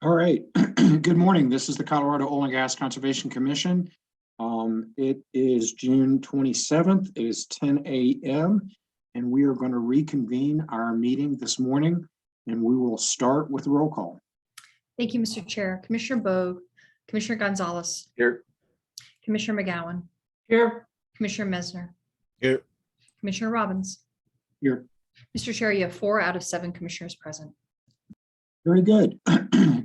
All right. Good morning. This is the Colorado Oil and Gas Conservation Commission. It is June 27th. It is 10 a.m. and we are going to reconvene our meeting this morning, and we will start with the roll call. Thank you, Mr. Chair. Commissioner Bogue, Commissioner Gonzalez. Here. Commissioner McGowan. Here. Commissioner Mesner. Here. Commissioner Robbins. Here. Mr. Chair, you have 4 out of 7 commissioners present. Very good.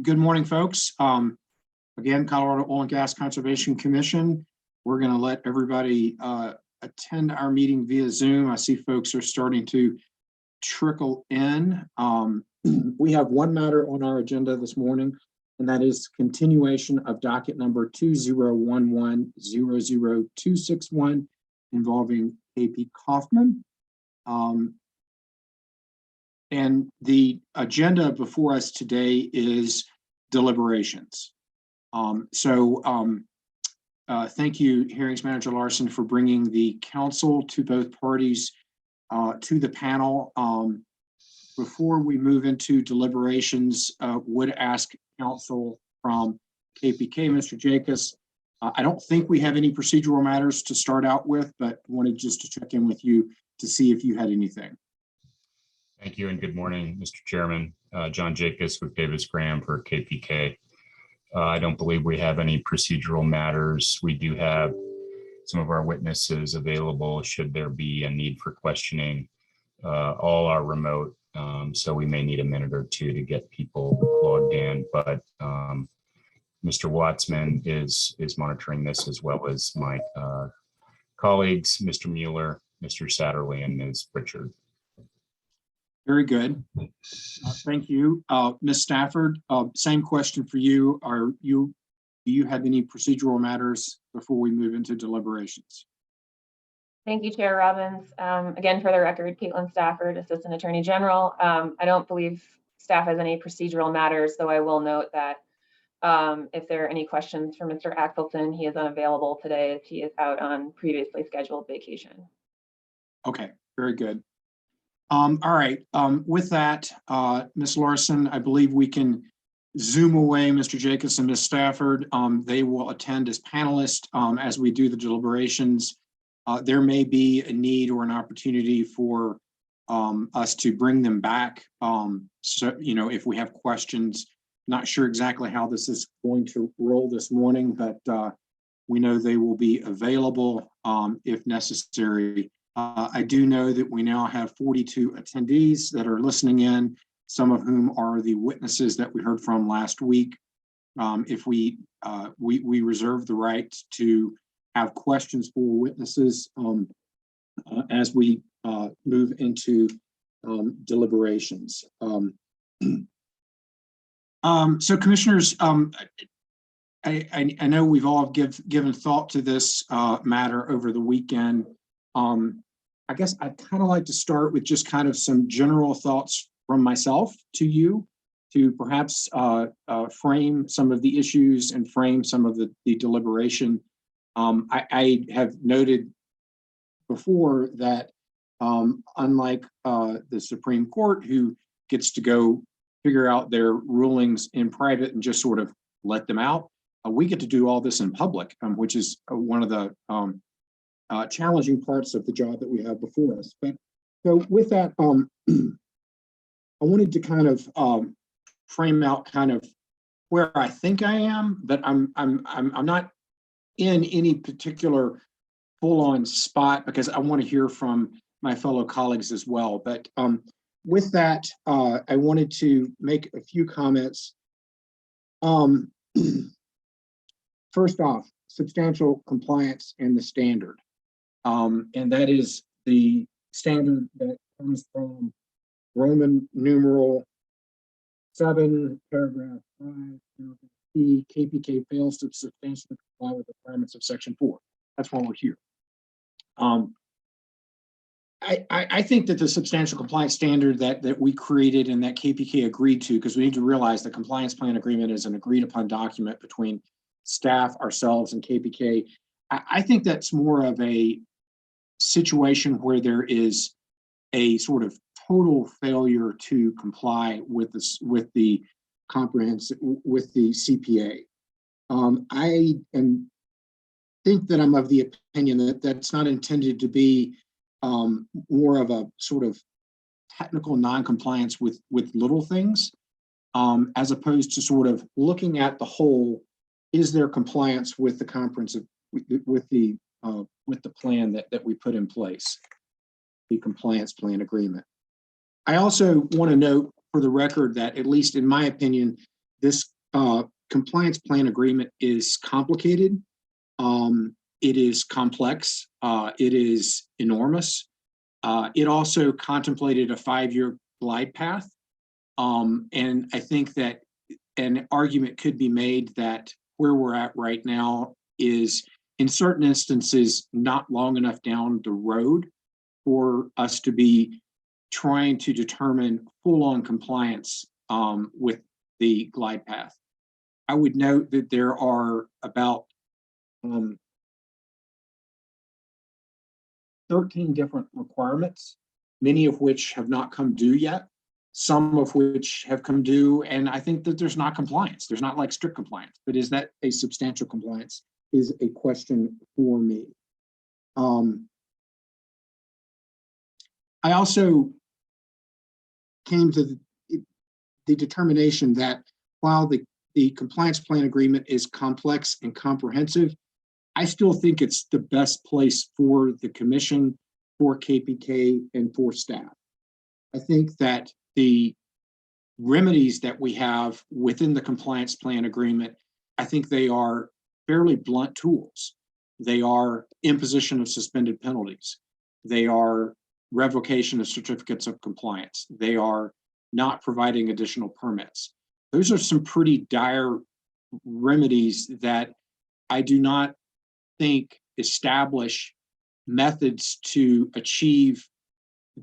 Good morning, folks. Again, Colorado Oil and Gas Conservation Commission. We're going to let everybody attend our meeting via Zoom. I see folks are starting to trickle in. We have one matter on our agenda this morning, and that is continuation of docket number 2011-00261 involving KP Kaufman. And the agenda before us today is deliberations. Thank you, Hearings Manager Larson, for bringing the counsel to both parties to the panel. Before we move into deliberations, would ask counsel from KPK, Mr. Jacobs. I don't think we have any procedural matters to start out with, but wanted just to check in with you to see if you had anything. Thank you and good morning, Mr. Chairman. John Jacobs with Davis Graham for KPK. I don't believe we have any procedural matters. We do have some of our witnesses available should there be a need for questioning. All are remote, so we may need a minute or two to get people logged in, but Mr. Wattsman is monitoring this, as well as my colleagues, Mr. Mueller, Mr. Satterley, and Ms. Pritchard. Very good. Thank you. Ms. Stafford, same question for you. Do you have any procedural matters before we move into deliberations? Thank you, Chair Robbins. Again, for the record, Caitlin Stafford, Assistant Attorney General. I don't believe staff has any procedural matters, though I will note that if there are any questions for Mr. Axelson, he is unavailable today as he is out on previously scheduled vacation. Okay, very good. All right, with that, Ms. Larson, I believe we can Zoom away Mr. Jacobs and Ms. Stafford. They will attend as panelists as we do the deliberations. There may be a need or an opportunity for us to bring them back. So, if we have questions, not sure exactly how this is going to roll this morning, but we know they will be available if necessary. I do know that we now have 42 attendees that are listening in, some of whom are the witnesses that we heard from last week. If we reserve the right to have questions for witnesses as we move into deliberations. So commissioners, I know we've all given thought to this matter over the weekend. I guess I'd kind of like to start with just kind of some general thoughts from myself to you to perhaps frame some of the issues and frame some of the deliberation. I have noted before that unlike the Supreme Court, who gets to go figure out their rulings in private and just sort of let them out, we get to do all this in public, which is one of the challenging parts of the job that we have before us. But so with that, I wanted to kind of frame out kind of where I think I am, but I'm not in any particular full-on spot because I want to hear from my fellow colleagues as well. But with that, I wanted to make a few comments. First off, substantial compliance and the standard. And that is the standard that comes from Roman numeral 7, paragraph 5. The KPK fails to substantially comply with the requirements of Section 4. That's why we're here. I think that the substantial compliance standard that we created and that KPK agreed to, because we need to realize the compliance plan agreement is an agreed upon document between staff, ourselves, and KPK. I think that's more of a situation where there is a sort of total failure to comply with this, with the comprehensive with the CPA. Think that I'm of the opinion that that's not intended to be more of a sort of technical non-compliance with little things, as opposed to sort of looking at the whole. Is there compliance with the comprehensive with the plan that we put in place, the compliance plan agreement? I also want to note for the record that, at least in my opinion, this compliance plan agreement is complicated. It is complex. It is enormous. It also contemplated a 5-year glide path. And I think that an argument could be made that where we're at right now is, in certain instances, not long enough down the road for us to be trying to determine full-on compliance with the glide path. I would note that there are about 13 different requirements, many of which have not come due yet, some of which have come due, and I think that there's not compliance. There's not like strict compliance, but is that a substantial compliance is a question for me. I also came to the determination that while the compliance plan agreement is complex and comprehensive, I still think it's the best place for the commission, for KPK, and for staff. I think that the remedies that we have within the compliance plan agreement, I think they are fairly blunt tools. They are imposition of suspended penalties. They are revocation of certificates of compliance. They are not providing additional permits. Those are some pretty dire remedies that I do not think establish methods to achieve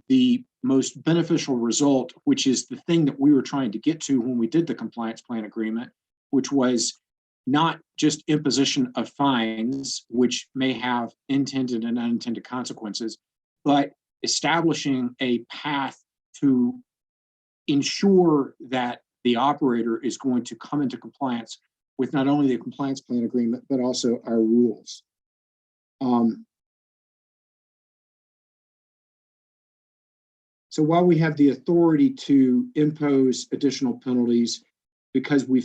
the most beneficial result, which is the thing that we were trying to get to when we did the compliance plan agreement, which was not just imposition of fines, which may have intended and unintended consequences, but establishing a path to ensure that the operator is going to come into compliance with not only the compliance plan agreement, but also our rules. So while we have the authority to impose additional penalties, because we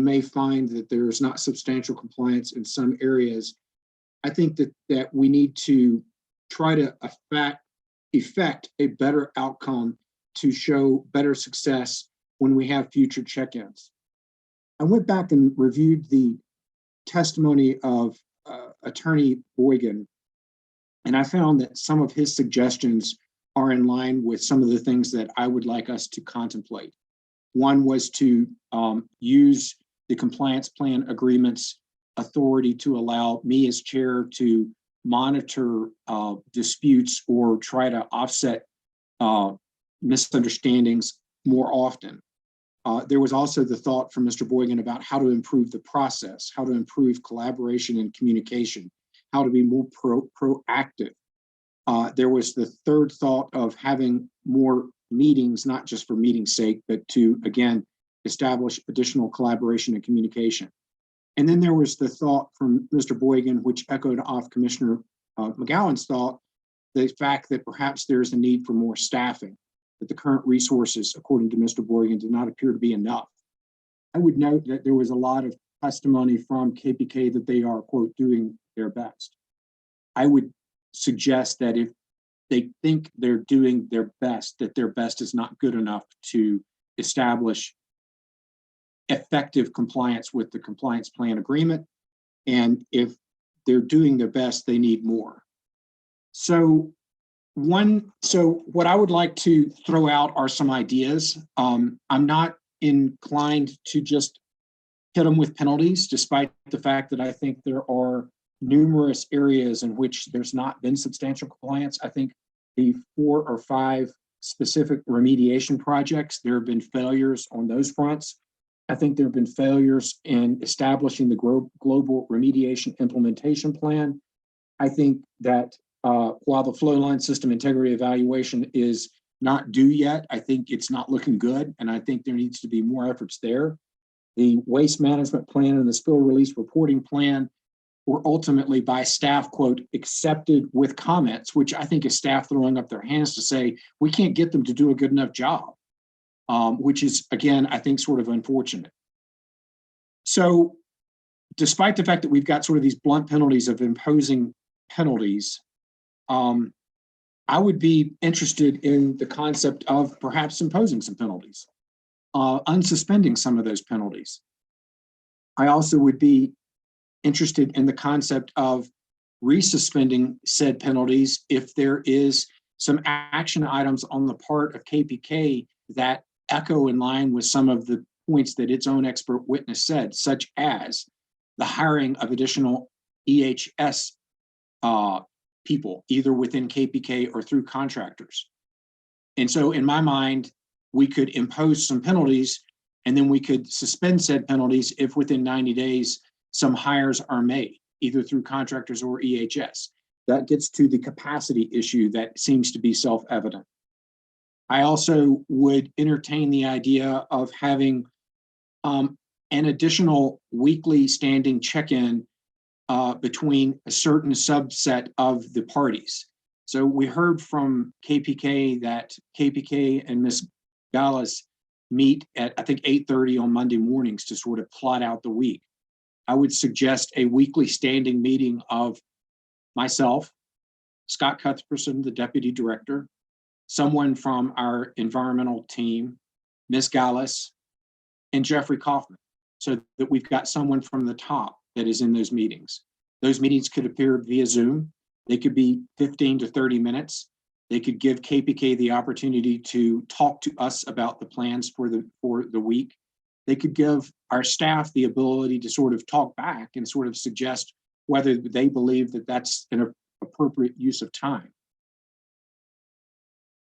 may find that there's not substantial compliance in some areas, I think that we need to try to effect a better outcome to show better success when we have future check-ins. I went back and reviewed the testimony of Attorney Boygan, and I found that some of his suggestions are in line with some of the things that I would like us to contemplate. One was to use the compliance plan agreement's authority to allow me as chair to monitor disputes or try to offset misunderstandings more often. There was also the thought from Mr. Boygan about how to improve the process, how to improve collaboration and communication, how to be more proactive. There was the third thought of having more meetings, not just for meeting's sake, but to, again, establish additional collaboration and communication. And then there was the thought from Mr. Boygan, which echoed off Commissioner McGowan's thought, the fact that perhaps there's a need for more staffing, that the current resources, according to Mr. Boygan, do not appear to be enough. I would note that there was a lot of testimony from KPK that they are, quote, doing their best. I would suggest that if they think they're doing their best, that their best is not good enough to establish effective compliance with the compliance plan agreement. And if they're doing their best, they need more. So what I would like to throw out are some ideas. I'm not inclined to just hit them with penalties, despite the fact that I think there are numerous areas in which there's not been substantial compliance. I think the 4 or 5 specific remediation projects, there have been failures on those fronts. I think there have been failures in establishing the global remediation implementation plan. I think that while the flow line system integrity evaluation is not due yet. I think it's not looking good, and I think there needs to be more efforts there. The waste management plan and the spill release reporting plan were ultimately by staff, quote, accepted with comments, which I think is staff throwing up their hands to say, we can't get them to do a good enough job, which is, again, I think sort of unfortunate. So despite the fact that we've got sort of these blunt penalties of imposing penalties, I would be interested in the concept of perhaps imposing some penalties, unsuspending some of those penalties. I also would be interested in the concept of resuspending said penalties if there is some action items on the part of KPK that echo in line with some of the points that its own expert witness said, such as the hiring of additional EHS people, either within KPK or through contractors. And so in my mind, we could impose some penalties, and then we could suspend said penalties if within 90 days some hires are made, either through contractors or EHS. That gets to the capacity issue that seems to be self-evident. I also would entertain the idea of having an additional weekly standing check-in between a certain subset of the parties. So we heard from KPK that KPK and Ms. Gallas meet at, I think, 8:30 on Monday mornings to sort of plot out the week. I would suggest a weekly standing meeting of myself, Scott Cuthbertson, the deputy director, someone from our environmental team, Ms. Gallas, and Jeffrey Kaufman, so that we've got someone from the top that is in those meetings. Those meetings could appear via Zoom. They could be 15 to 30 minutes. They could give KPK the opportunity to talk to us about the plans for the week. They could give our staff the ability to sort of talk back and sort of suggest whether they believe that that's an appropriate use of time.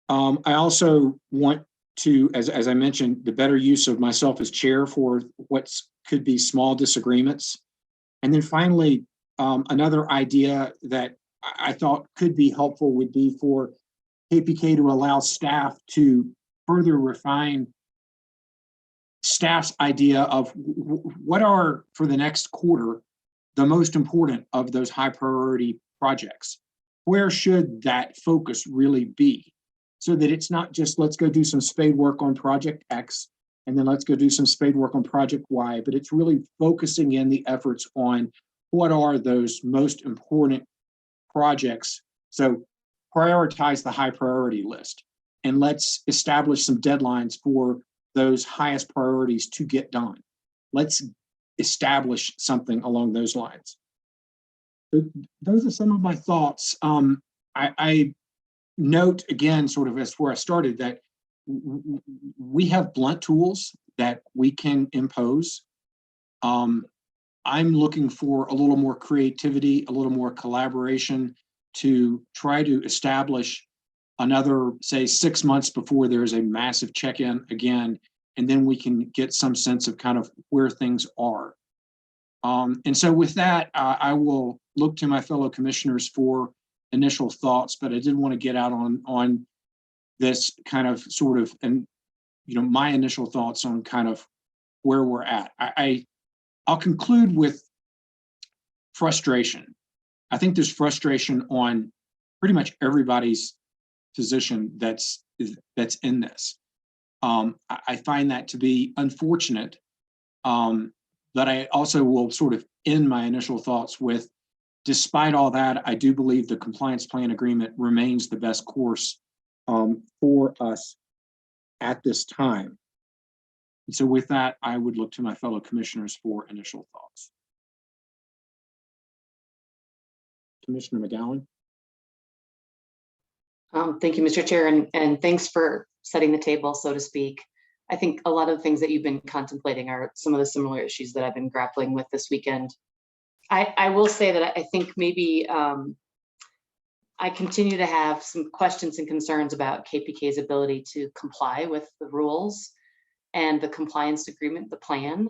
I also want to, as I mentioned, the better use of myself as chair for what could be small disagreements. And then finally, another idea that I thought could be helpful would be for KPK to allow staff to further refine staff's idea of what are, for the next quarter, the most important of those high priority projects. Where should that focus really be? So that it's not just, let's go do some spade work on project X, and then let's go do some spade work on project Y, but it's really focusing in the efforts on what are those most important projects. So prioritize the high priority list, and let's establish some deadlines for those highest priorities to get done. Let's establish something along those lines. Those are some of my thoughts. I note again, sort of as where I started, that we have blunt tools that we can impose. I'm looking for a little more creativity, a little more collaboration to try to establish another, say, 6 months before there's a massive check-in again, and then we can get some sense of kind of where things are. And so with that, I will look to my fellow commissioners for initial thoughts, but I did want to get out on this kind of sort of, and my initial thoughts on kind of where we're at. I'll conclude with frustration. I think there's frustration on pretty much everybody's position that's in this. I find that to be unfortunate, but I also will sort of end my initial thoughts with, despite all that, I do believe the compliance plan agreement remains the best course for us at this time. And so with that, I would look to my fellow commissioners for initial thoughts. Commissioner McGowan. Thank you, Mr. Chair, and thanks for setting the table, so to speak. I think a lot of the things that you've been contemplating are some of the similar issues that I've been grappling with this weekend. I will say that I think maybe I continue to have some questions and concerns about KPK's ability to comply with the rules and the compliance agreement, the plan.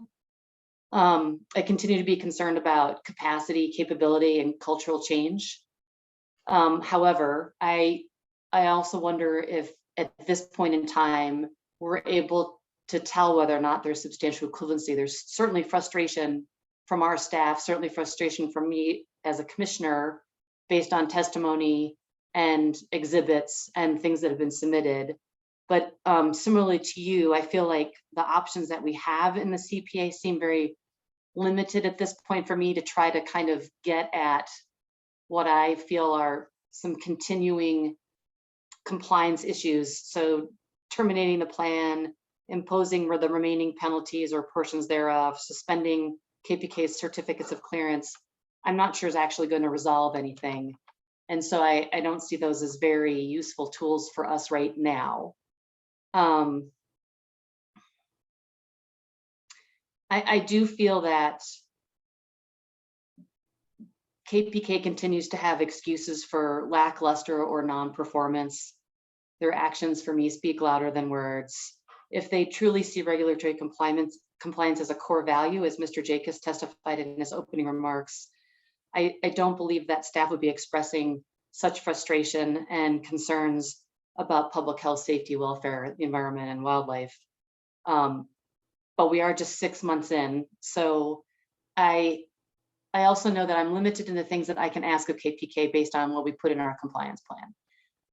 I continue to be concerned about capacity, capability, and cultural change. However, I also wonder if at this point in time, we're able to tell whether or not there's substantial equivalency. There's certainly frustration from our staff, certainly frustration from me as a commissioner based on testimony and exhibits and things that have been submitted. But similarly to you, I feel like the options that we have in the CPA seem very limited at this point for me to try to kind of get at what I feel are some continuing compliance issues. So terminating the plan, imposing the remaining penalties or portions thereof, suspending KPK's certificates of clearance, I'm not sure is actually going to resolve anything. And so I don't see those as very useful tools for us right now. I do feel that KPK continues to have excuses for lackluster or non-performance. Their actions for me speak louder than words. If they truly see regulatory compliance as a core value, as Mr. Jacobs testified in his opening remarks, I don't believe that staff would be expressing such frustration and concerns about public health, safety, welfare, the environment, and wildlife. But we are just 6 months in. So I also know that I'm limited in the things that I can ask of KPK based on what we put in our compliance plan.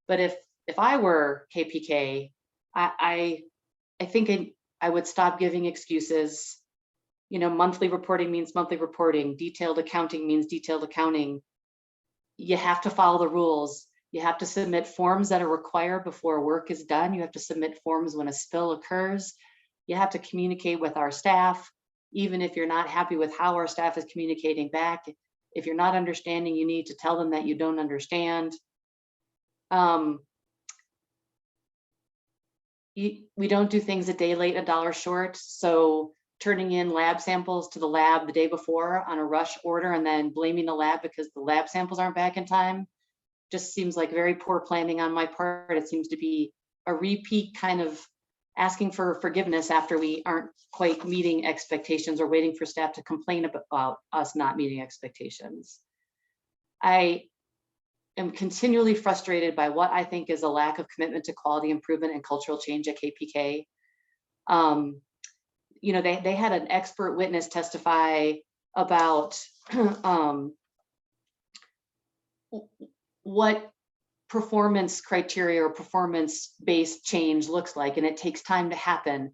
But if I were KPK, I think I would stop giving excuses. You know, monthly reporting means monthly reporting. Detailed accounting means detailed accounting. You have to follow the rules. You have to submit forms that are required before work is done. You have to submit forms when a spill occurs. You have to communicate with our staff, even if you're not happy with how our staff is communicating back. If you're not understanding, you need to tell them that you don't understand. We don't do things a day late, a dollar short. So turning in lab samples to the lab the day before on a rush order and then blaming the lab because the lab samples aren't back in time just seems like very poor planning on my part. It seems to be a repeat kind of asking for forgiveness after we aren't quite meeting expectations or waiting for staff to complain about us not meeting expectations. I am continually frustrated by what I think is a lack of commitment to quality improvement and cultural change at KPK. You know, they had an expert witness testify about what performance criteria or performance-based change looks like, and it takes time to happen.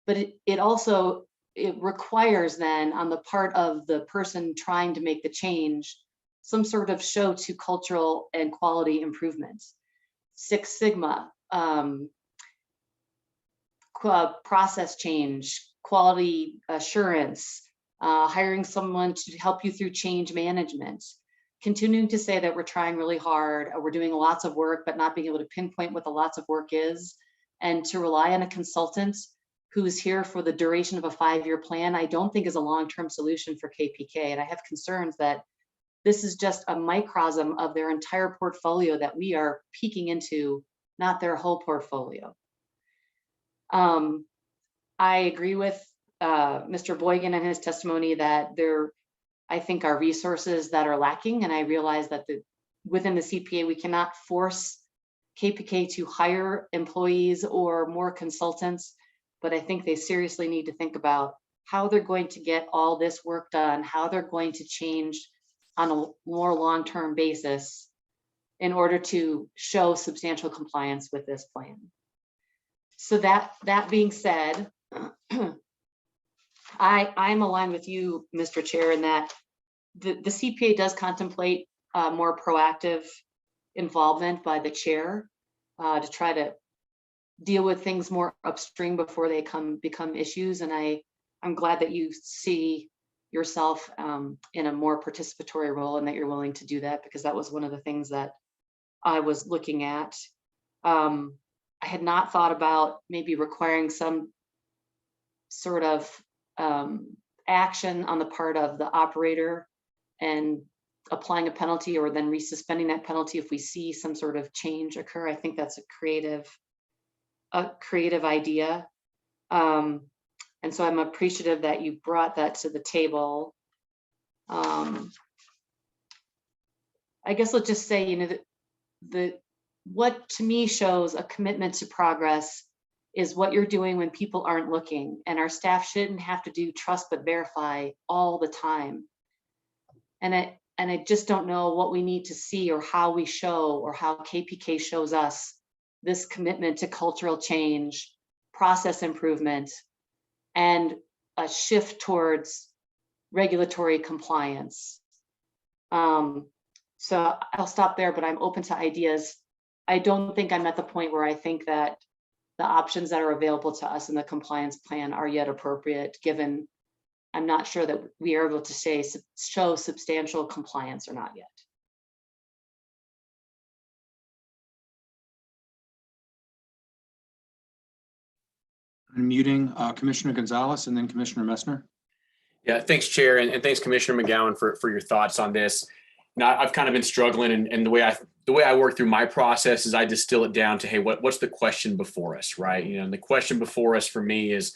But it also requires then on the part of the person trying to make the change, some sort of show to cultural and quality improvements. Six Sigma, process change, quality assurance, hiring someone to help you through change management, continuing to say that we're trying really hard, we're doing lots of work, but not being able to pinpoint what the lots of work is, and to rely on a consultant who's here for the duration of a 5-year plan, I don't think is a long-term solution for KPK. And I have concerns that this is just a microcosm of their entire portfolio that we are peeking into, not their whole portfolio. I agree with Mr. Boygan and his testimony that I think are resources that are lacking, and I realize that within the CPA we cannot force KPK to hire employees or more consultants, but I think they seriously need to think about how they're going to get all this work done, how they're going to change on a more long-term basis in order to show substantial compliance with this plan. So that being said, I'm aligned with you, Mr. Chair, in that the CPA does contemplate more proactive involvement by the chair to try to deal with things more upstream before they become issues. And I'm glad that you see yourself in a more participatory role and that you're willing to do that, because that was one of the things that I was looking at. I had not thought about maybe requiring some sort of action on the part of the operator and applying a penalty or then resuspending that penalty if we see some sort of change occur. I think that's a creative idea. And so I'm appreciative that you brought that to the table. I guess let's just say, you know, what to me shows a commitment to progress is what you're doing when people aren't looking, and our staff shouldn't have to do trust but verify all the time. And I just don't know what we need to see, or how we show, or how KPK shows us this commitment to cultural change, process improvement, and a shift towards regulatory compliance. So I'll stop there, but I'm open to ideas. I don't think I'm at the point where I think that the options that are available to us in the compliance plan are yet appropriate, given I'm not sure that we are able to show substantial compliance or not yet. Unmuting Commissioner Gonzalez and then Commissioner Messner. Yeah, thanks, Chair, and thanks, Commissioner McGowan, for your thoughts on this. Now, I've kind of been struggling, and the way I work through my process is I distill it down to, hey, what's the question before us, right? And the question before us for me is,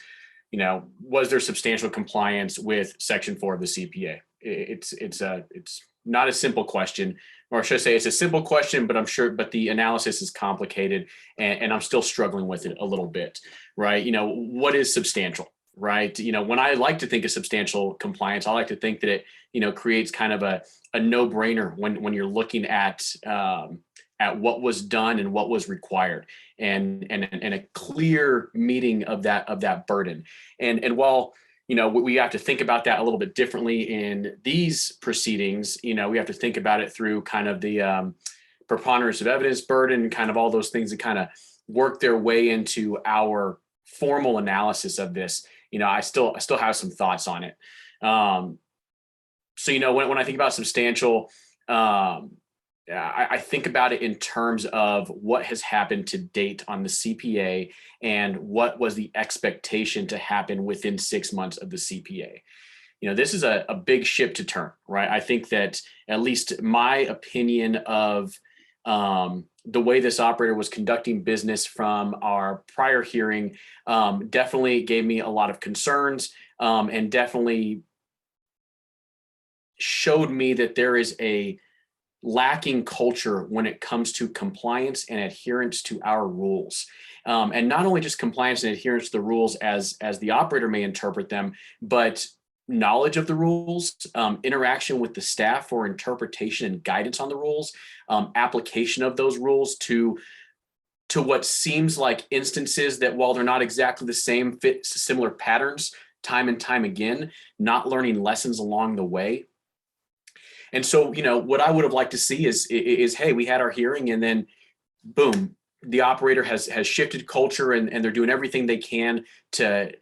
was there substantial compliance with Section 4 of the CPA? It's not a simple question, or should I say, it's a simple question, but the analysis is complicated, and I'm still struggling with it a little bit, right? What is substantial? Right. When I like to think of substantial compliance, I like to think that it, creates kind of a no-brainer when you're looking at what was done and what was required, and a clear meeting of that burden. And while, we have to think about that a little bit differently in these proceedings, we have to think about it through kind of the preponderance of evidence burden, kind of all those things that kind of work their way into our formal analysis of this. I still have some thoughts on it. So, when I think about substantial, I think about it in terms of what has happened to date on the CPA and what was the expectation to happen within 6 months of the CPA. This is a big ship to turn, right? I think that, at least my opinion of the way this operator was conducting business from our prior hearing definitely gave me a lot of concerns, and definitely showed me that there is a lacking culture when it comes to compliance and adherence to our rules. And not only just compliance and adherence to the rules as the operator may interpret them, but knowledge of the rules, interaction with the staff for interpretation and guidance on the rules, application of those rules to what seems like instances that, while they're not exactly the same, fit similar patterns time and time again, not learning lessons along the way. And so, what I would have liked to see is, hey, we had our hearing, and then boom, the operator has shifted culture, and they're doing everything they can to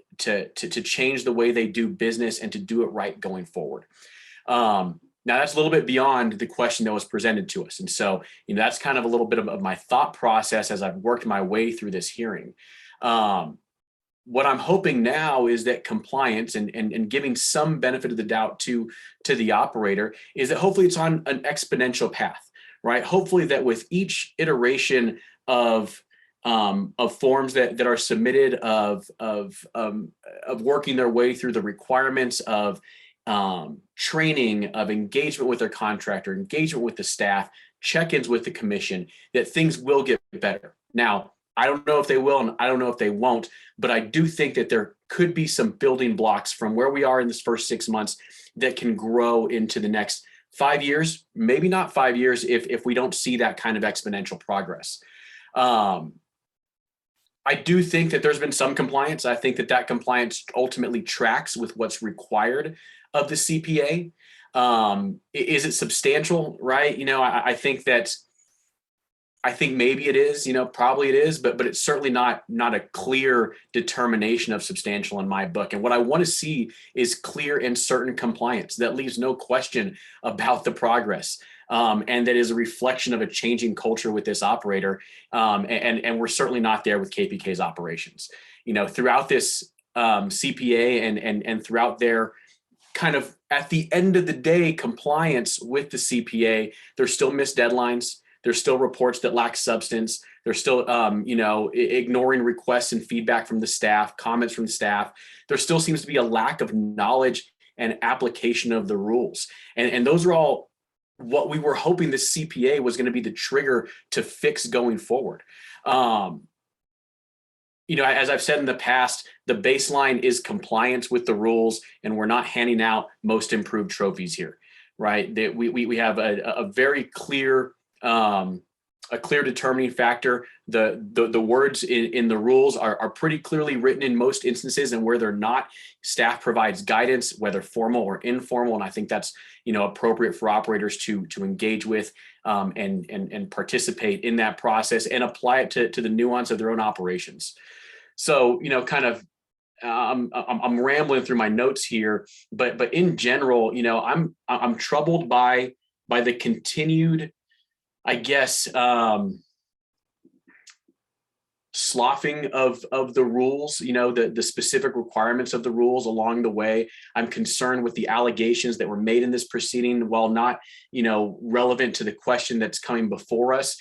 change the way they do business and to do it right going forward. Now, that's a little bit beyond the question that was presented to us. And so, that's kind of a little bit of my thought process as I've worked my way through this hearing. What I'm hoping now is that compliance and giving some benefit of the doubt to the operator is that hopefully it's on an exponential path, right? Hopefully that with each iteration of forms that are submitted, of working their way through the requirements of training, of engagement with their contractor, engagement with the staff, check-ins with the commission, that things will get better. Now, I don't know if they will, and I don't know if they won't, but I do think that there could be some building blocks from where we are in this first 6 months that can grow into the next 5 years, maybe not 5 years if we don't see that kind of exponential progress. I do think that there's been some compliance. I think that compliance ultimately tracks with what's required of the CPA. Is it substantial, right? I think maybe it is, probably it is, but it's certainly not a clear determination of substantial in my book. And what I want to see is clear and certain compliance that leaves no question about the progress. And that is a reflection of a changing culture with this operator. And we're certainly not there with KPK's operations. Throughout this CPA and throughout their kind of, at the end of the day, compliance with the CPA, there's still missed deadlines. There's still reports that lack substance. There's still, ignoring requests and feedback from the staff, comments from the staff. There still seems to be a lack of knowledge and application of the rules. And those are all what we were hoping the CPA was going to be the trigger to fix going forward. As I've said in the past, the baseline is compliance with the rules, and we're not handing out most improved trophies here, right? That we have a very clear determining factor. The words in the rules are pretty clearly written in most instances, and where they're not, staff provides guidance, whether formal or informal. And I think that's appropriate for operators to engage with and participate in that process and apply it to the nuance of their own operations. So I'm rambling through my notes here, but in general, I'm troubled by the continued, I guess, sloughing of the rules, the specific requirements of the rules along the way. I'm concerned with the allegations that were made in this proceeding, while not, relevant to the question that's coming before us.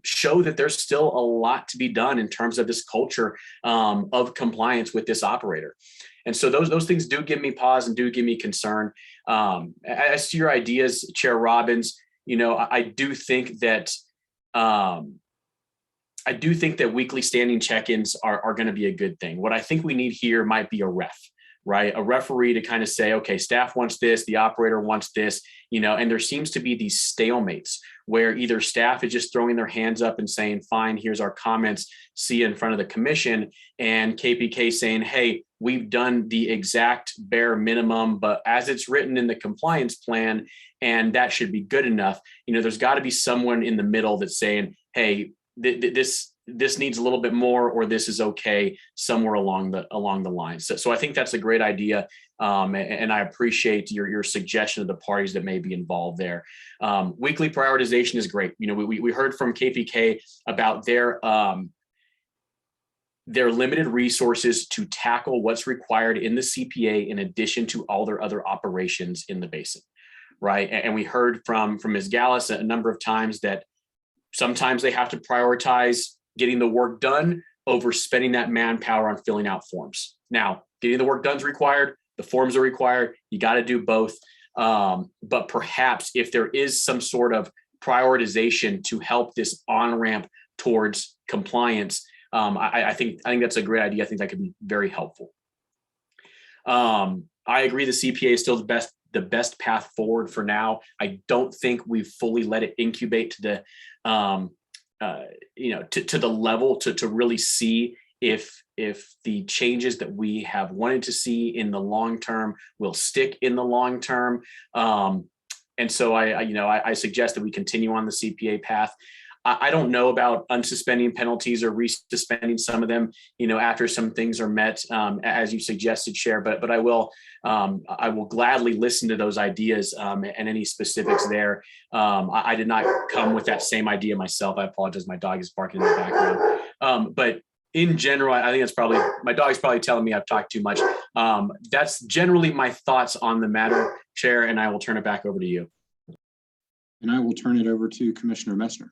Show that there's still a lot to be done in terms of this culture of compliance with this operator. And so those things do give me pause and do give me concern. As to your ideas, Chair Robbins, I do think that weekly standing check-ins are going to be a good thing. What I think we need here might be a ref, right? A referee to kind of say, okay, staff wants this, the operator wants this, and there seems to be these stalemates where either staff is just throwing their hands up and saying, fine, here's our comments, see you in front of the commission, and KPK saying, hey, we've done the exact bare minimum, but as it's written in the compliance plan, and that should be good enough. There's got to be someone in the middle that's saying, hey, this needs a little bit more, or this is okay, somewhere along the lines. So I think that's a great idea. And I appreciate your suggestion of the parties that may be involved there. Weekly prioritization is great. We heard from KPK about their limited resources to tackle what's required in the CPA in addition to all their other operations in the basin, right? And we heard from Ms. Gallus a number of times that sometimes they have to prioritize getting the work done over spending that manpower on filling out forms. Now, getting the work done is required. The forms are required. You got to do both. But perhaps if there is some sort of prioritization to help this on-ramp towards compliance, I think that's a great idea. I think that could be very helpful. I agree the CPA is still the best path forward for now. I don't think we've fully let it incubate to the to the level to really see if the changes that we have wanted to see in the long term will stick in the long term. And so I suggest that we continue on the CPA path. I don't know about unsuspending penalties or resuspending some of them, after some things are met, as you suggested, Chair, but I will gladly listen to those ideas and any specifics there. I did not come with that same idea myself. I apologize. My dog is barking in the background. But in general, I think it's probably, my dog's probably telling me I've talked too much. That's generally my thoughts on the matter, Chair, and I will turn it back over to you. And I will turn it over to Commissioner Messner.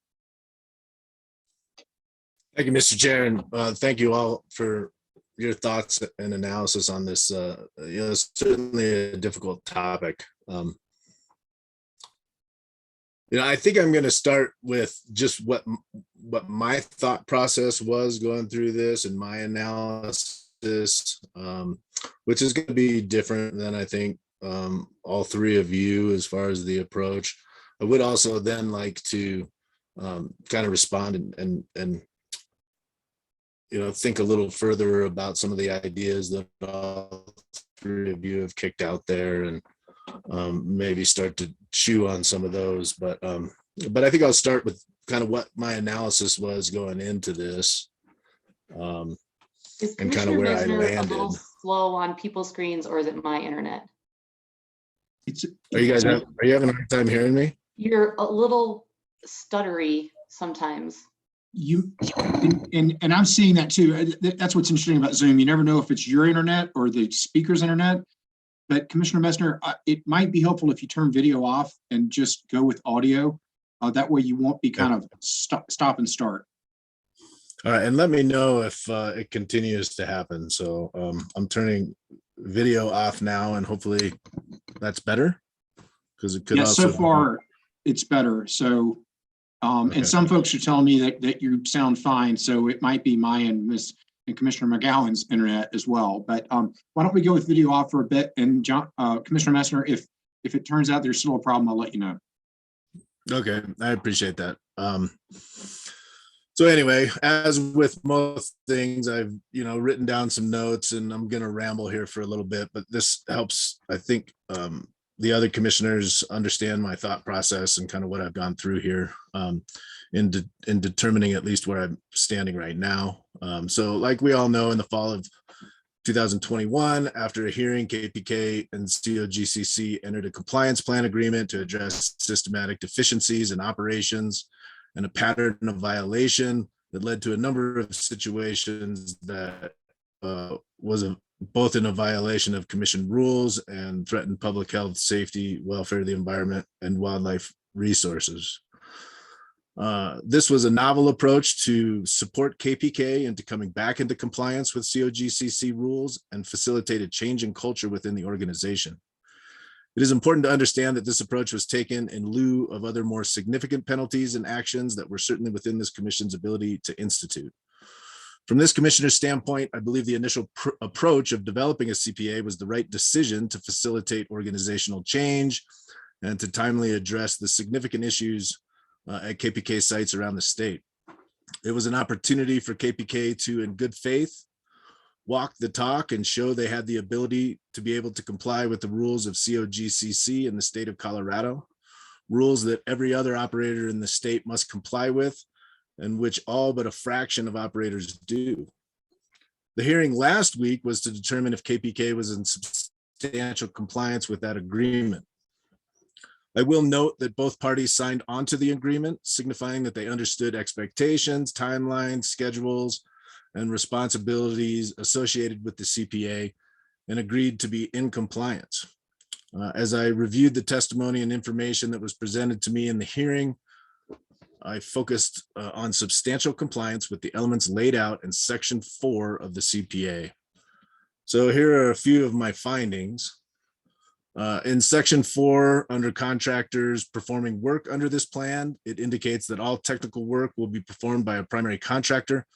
Thank you, Mr. Chair, and thank you all for your thoughts and analysis on this. It's certainly a difficult topic. I think I'm going to start with just what my thought process was going through this and my analysis, which is going to be different than I think all three of you as far as the approach. I would also then like to kind of respond and think a little further about some of the ideas that all three of you have kicked out there, and maybe start to chew on some of those. But I think I'll start with kind of what my analysis was going into this, and kind of where I landed. A little slow on people's screens, or is it my internet? Are you having a hard time hearing me? You're a little stuttery sometimes. And I'm seeing that too. That's what's interesting about Zoom. You never know if it's your internet or the speaker's internet. But Commissioner Messner, it might be helpful if you turn video off and just go with audio. That way you won't be kind of stop and start. All right, and let me know if it continues to happen. So I'm turning video off now, and hopefully that's better. Because it could Yes, so also. far, it's better. So, Okay. and some folks are telling me that you sound fine, so it might be my and Commissioner McGowan's internet as well. But why don't we go with video off for a bit? And John, Commissioner Messner, if it turns out there's still a problem, I'll let you know. Okay, I appreciate that. So anyway, as with most things, I've written down some notes, and I'm going to ramble here for a little bit, but this helps, I think, the other commissioners understand my thought process and kind of what I've gone through here in determining at least where I'm standing right now. So like we all know, in the fall of 2021, after a hearing, KPK and COGCC entered a compliance plan agreement to address systematic deficiencies in operations and a pattern of violation that led to a number of situations that was both in a violation of commission rules and threatened public health, safety, welfare, the environment, and wildlife resources. This was a novel approach to support KPK into coming back into compliance with COGCC rules and facilitate a change in culture within the organization. It is important to understand that this approach was taken in lieu of other more significant penalties and actions that were certainly within this commission's ability to institute. From this commissioner's standpoint, I believe the initial approach of developing a CPA was the right decision to facilitate organizational change and to timely address the significant issues at KPK sites around the state. It was an opportunity for KPK to, in good faith, walk the talk and show they had the ability to be able to comply with the rules of COGCC in the state of Colorado, rules that every other operator in the state must comply with, and which all but a fraction of operators do. The hearing last week was to determine if KPK was in substantial compliance with that agreement. I will note that both parties signed onto the agreement, signifying that they understood expectations, timelines, schedules, and responsibilities associated with the CPA and agreed to be in compliance. As I reviewed the testimony and information that was presented to me in the hearing, I focused on substantial compliance with the elements laid out in Section 4 of the CPA. So here are a few of my findings. In Section 4, under contractors performing work under this plan, it indicates that all technical work will be performed by a primary contractor.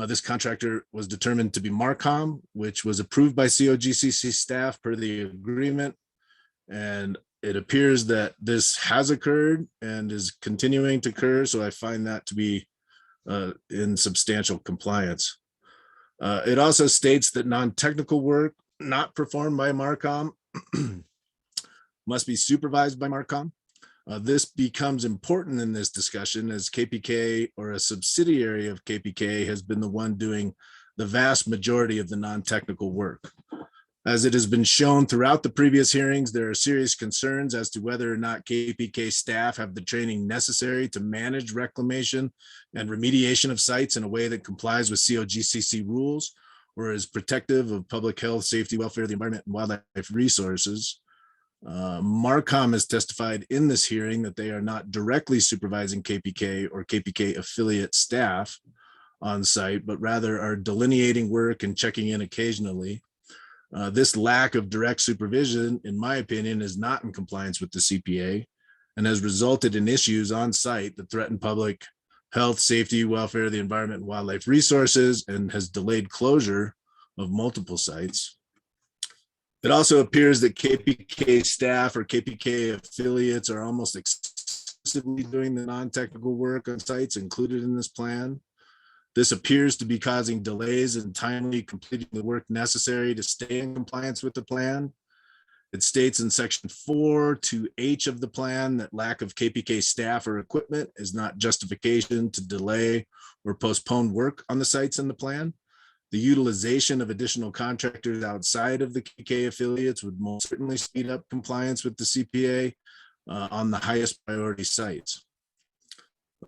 This contractor was determined to be Marcom, which was approved by COGCC staff per the agreement. And it appears that this has occurred and is continuing to occur. So I find that to be in substantial compliance. It also states that non-technical work not performed by Marcom must be supervised by Marcom. This becomes important in this discussion as KPK, or a subsidiary of KPK, has been the one doing the vast majority of the non-technical work. As it has been shown throughout the previous hearings, there are serious concerns as to whether or not KPK staff have the training necessary to manage reclamation and remediation of sites in a way that complies with COGCC rules or is protective of public health, safety, welfare, the environment, and wildlife resources. Marcom has testified in this hearing that they are not directly supervising KPK or KPK affiliate staff on site, but rather are delineating work and checking in occasionally. This lack of direct supervision, in my opinion, is not in compliance with the CPA and has resulted in issues on site that threaten public health, safety, welfare, the environment, and wildlife resources, and has delayed closure of multiple sites. It also appears that KPK staff or KPK affiliates are almost exclusively doing the non-technical work on sites included in this plan. This appears to be causing delays in timely completing the work necessary to stay in compliance with the plan. It states in Section 4 to H of the plan that lack of KPK staff or equipment is not justification to delay or postpone work on the sites in the plan. The utilization of additional contractors outside of the KPK affiliates would most certainly speed up compliance with the CPA on the highest priority sites.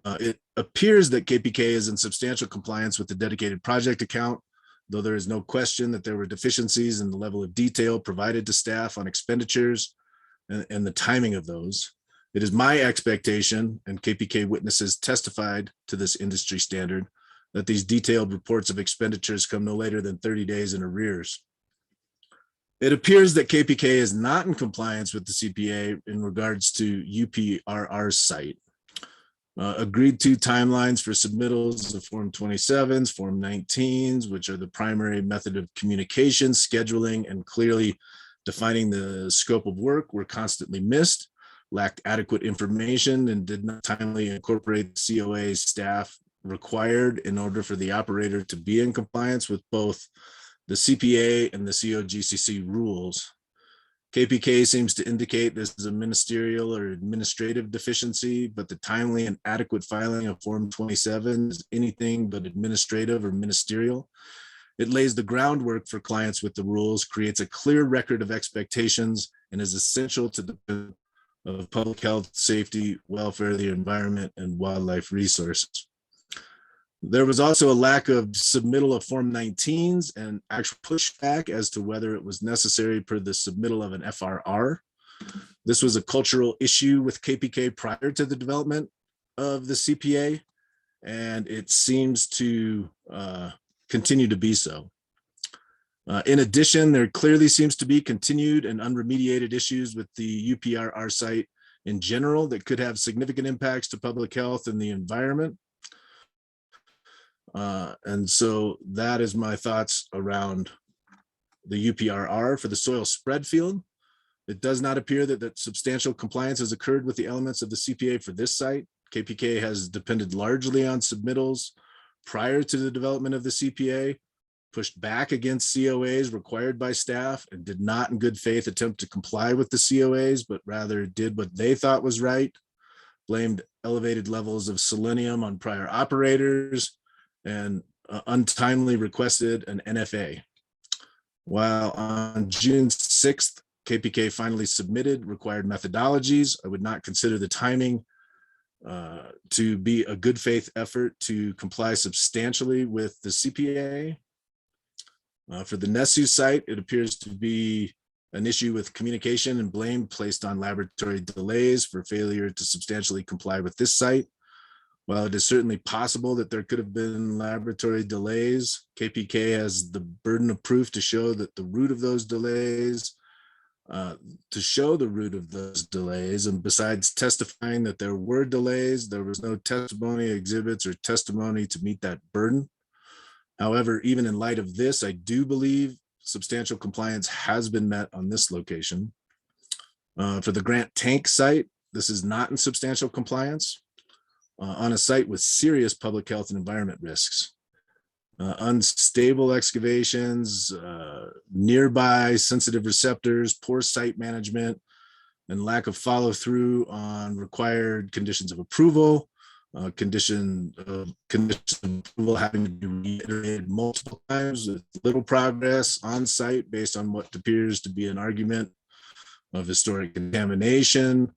It appears that KPK is in substantial compliance with the dedicated project account, though there is no question that there were deficiencies in the level of detail provided to staff on expenditures and the timing of those. It is my expectation, and KPK witnesses testified to this industry standard, that these detailed reports of expenditures come no later than 30 days in arrears. It appears that KPK is not in compliance with the CPA in regards to UPRR site. Agreed to timelines for submittals of Form 27s, Form 19s, which are the primary method of communication, scheduling, and clearly defining the scope of work, were constantly missed, lacked adequate information, and did not timely incorporate the COA staff required in order for the operator to be in compliance with both the CPA and the COGCC rules. KPK seems to indicate this is a ministerial or administrative deficiency, but the timely and adequate filing of Form 27 is anything but administrative or ministerial. It lays the groundwork for clients with the rules, creates a clear record of expectations, and is essential to the of public health, safety, welfare, the environment, and wildlife resources. There was also a lack of submittal of Form 19s and actual pushback as to whether it was necessary per the submittal of an FRR. This was a cultural issue with KPK prior to the development of the CPA, and it seems to continue to be so. In addition, there clearly seems to be continued and unremediated issues with the UPRR site in general that could have significant impacts to public health and the environment. And so that is my thoughts around the UPRR for the soil spread field. It does not appear that substantial compliance has occurred with the elements of the CPA for this site. KPK has depended largely on submittals prior to the development of the CPA, pushed back against COAs required by staff, and did not in good faith attempt to comply with the COAs, but rather did what they thought was right, blamed elevated levels of selenium on prior operators, and untimely requested an NFA. While on June 6th, KPK finally submitted required methodologies, I would not consider the timing to be a good faith effort to comply substantially with the CPA. For the NESU site, it appears to be an issue with communication and blame placed on laboratory delays for failure to substantially comply with this site. While it is certainly possible that there could have been laboratory delays, KPK has the burden of proof to show that the root of those delays, and besides testifying that there were delays, there was no testimony, exhibits, or testimony to meet that burden. However, even in light of this, I do believe substantial compliance has been met on this location. For the Grant Tank site, this is not in substantial compliance. On a site with serious public health and environment risks. Unstable excavations, nearby sensitive receptors, poor site management, and lack of follow through on required conditions of approval, conditions of approval having to be reiterated multiple times with little progress on site based on what appears to be an argument of historic contamination.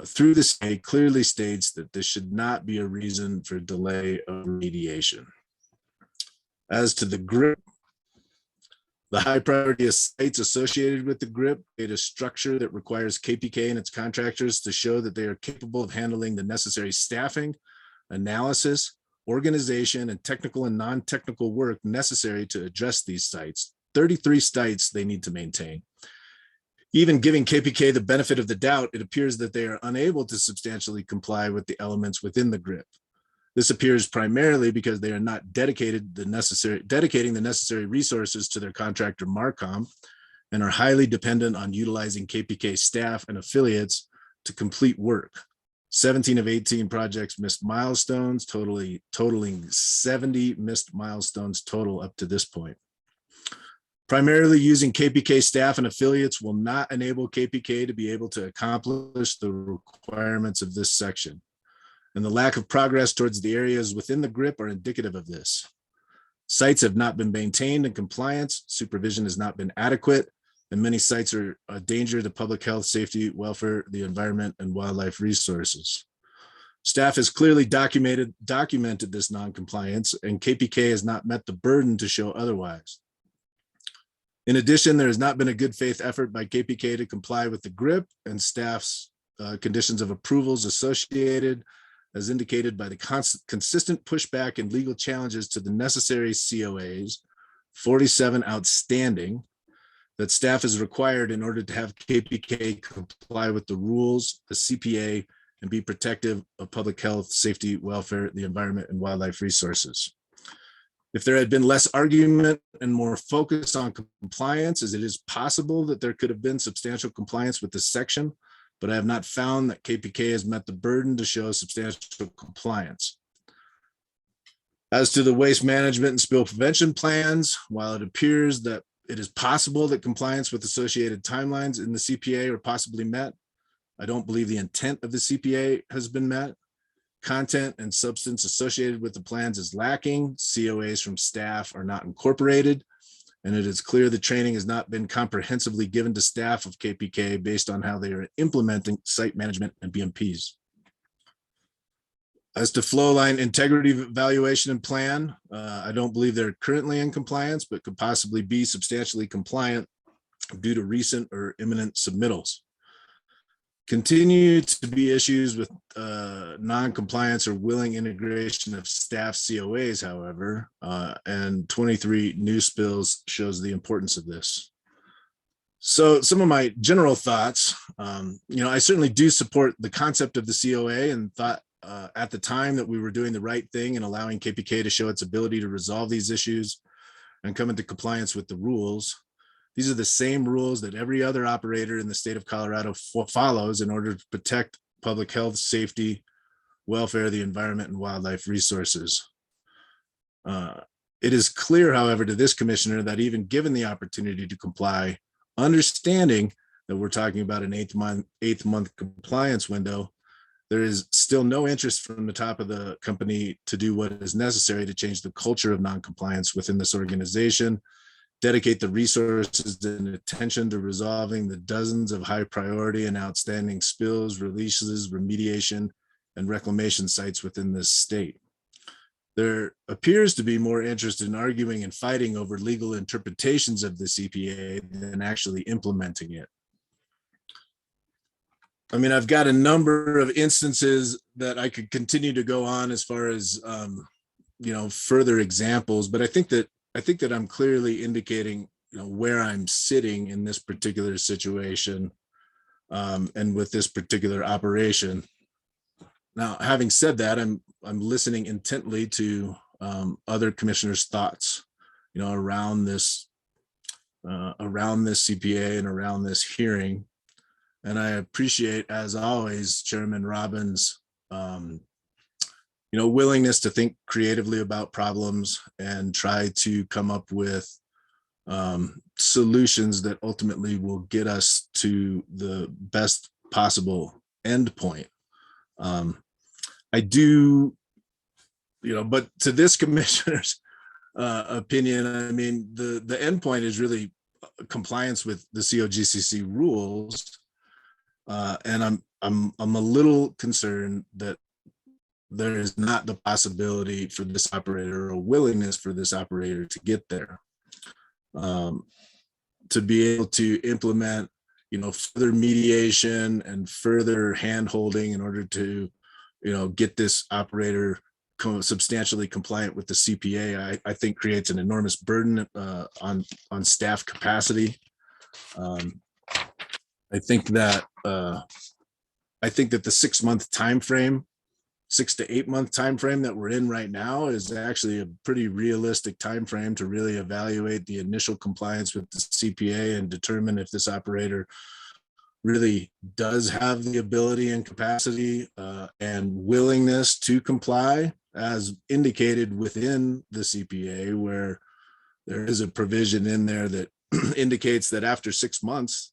Through this, it clearly states that this should not be a reason for delay of remediation. As to the GRIP, the high priority of sites associated with the GRIP create a structure that requires KPK and its contractors to show that they are capable of handling the necessary staffing, analysis, organization, and technical and non-technical work necessary to address these sites. 33 sites they need to maintain. Even giving KPK the benefit of the doubt, it appears that they are unable to substantially comply with the elements within the GRIP. This appears primarily because they are not dedicating the necessary resources to their contractor Marcom and are highly dependent on utilizing KPK staff and affiliates to complete work. 17 of 18 projects missed milestones, totaling 70 missed milestones total up to this point. Primarily using KPK staff and affiliates will not enable KPK to be able to accomplish the requirements of this section. And the lack of progress towards the areas within the GRIP are indicative of this. Sites have not been maintained in compliance, supervision has not been adequate, and many sites are a danger to public health, safety, welfare, the environment, and wildlife resources. Staff has clearly documented this non-compliance, and KPK has not met the burden to show otherwise. In addition, there has not been a good faith effort by KPK to comply with the GRIP and staff's conditions of approvals associated, as indicated by the consistent pushback and legal challenges to the necessary COAs, 47 outstanding, that staff is required in order to have KPK comply with the rules, the CPA, and be protective of public health, safety, welfare, the environment, and wildlife resources. If there had been less argument and more focus on compliance, as it is possible that there could have been substantial compliance with this section, but I have not found that KPK has met the burden to show substantial compliance. As to the waste management and spill prevention plans, while it appears that it is possible that compliance with associated timelines in the CPA are possibly met, I don't believe the intent of the CPA has been met. Content and substance associated with the plans is lacking. COAs from staff are not incorporated. And it is clear the training has not been comprehensively given to staff of KPK based on how they are implementing site management and BMPs. As to flow line integrity evaluation and plan, I don't believe they're currently in compliance, but could possibly be substantially compliant due to recent or imminent submittals. Continue to be issues with non-compliance or willing integration of staff COAs, however, and 23 new spills shows the importance of this. So some of my general thoughts, I certainly do support the concept of the COA and thought at the time that we were doing the right thing and allowing KPK to show its ability to resolve these issues and come into compliance with the rules. These are the same rules that every other operator in the state of Colorado follows in order to protect public health, safety, welfare, the environment, and wildlife resources. It is clear, however, to this commissioner that even given the opportunity to comply, understanding that we're talking about an eighth month compliance window, there is still no interest from the top of the company to do what is necessary to change the culture of noncompliance within this organization, dedicate the resources and attention to resolving the dozens of high priority and outstanding spills, releases, remediation, and reclamation sites within this state. There appears to be more interest in arguing and fighting over legal interpretations of the CPA than actually implementing it. I mean, I've got a number of instances that I could continue to go on as far as, further examples, but I think that I'm clearly indicating, where I'm sitting in this particular situation and with this particular operation. Now, having said that, I'm listening intently to other commissioners' thoughts, around this CPA and around this hearing. And I appreciate, as always, Chairman Robbins' willingness to think creatively about problems and try to come up with solutions that ultimately will get us to the best possible endpoint. I do, but to this commissioner's opinion, I mean, the endpoint is really compliance with the COGCC rules. And I'm a little concerned that there is not the possibility for this operator or willingness for this operator to get there, to be able to implement, further mediation and further hand-holding in order to, get this operator substantially compliant with the CPA. I think creates an enormous burden on staff capacity. I think that the 6-month time frame, 6 to 8 month time frame that we're in right now is actually a pretty realistic time frame to really evaluate the initial compliance with the CPA and determine if this operator really does have the ability and capacity and willingness to comply, as indicated within the CPA, where there is a provision in there that indicates that after 6 months,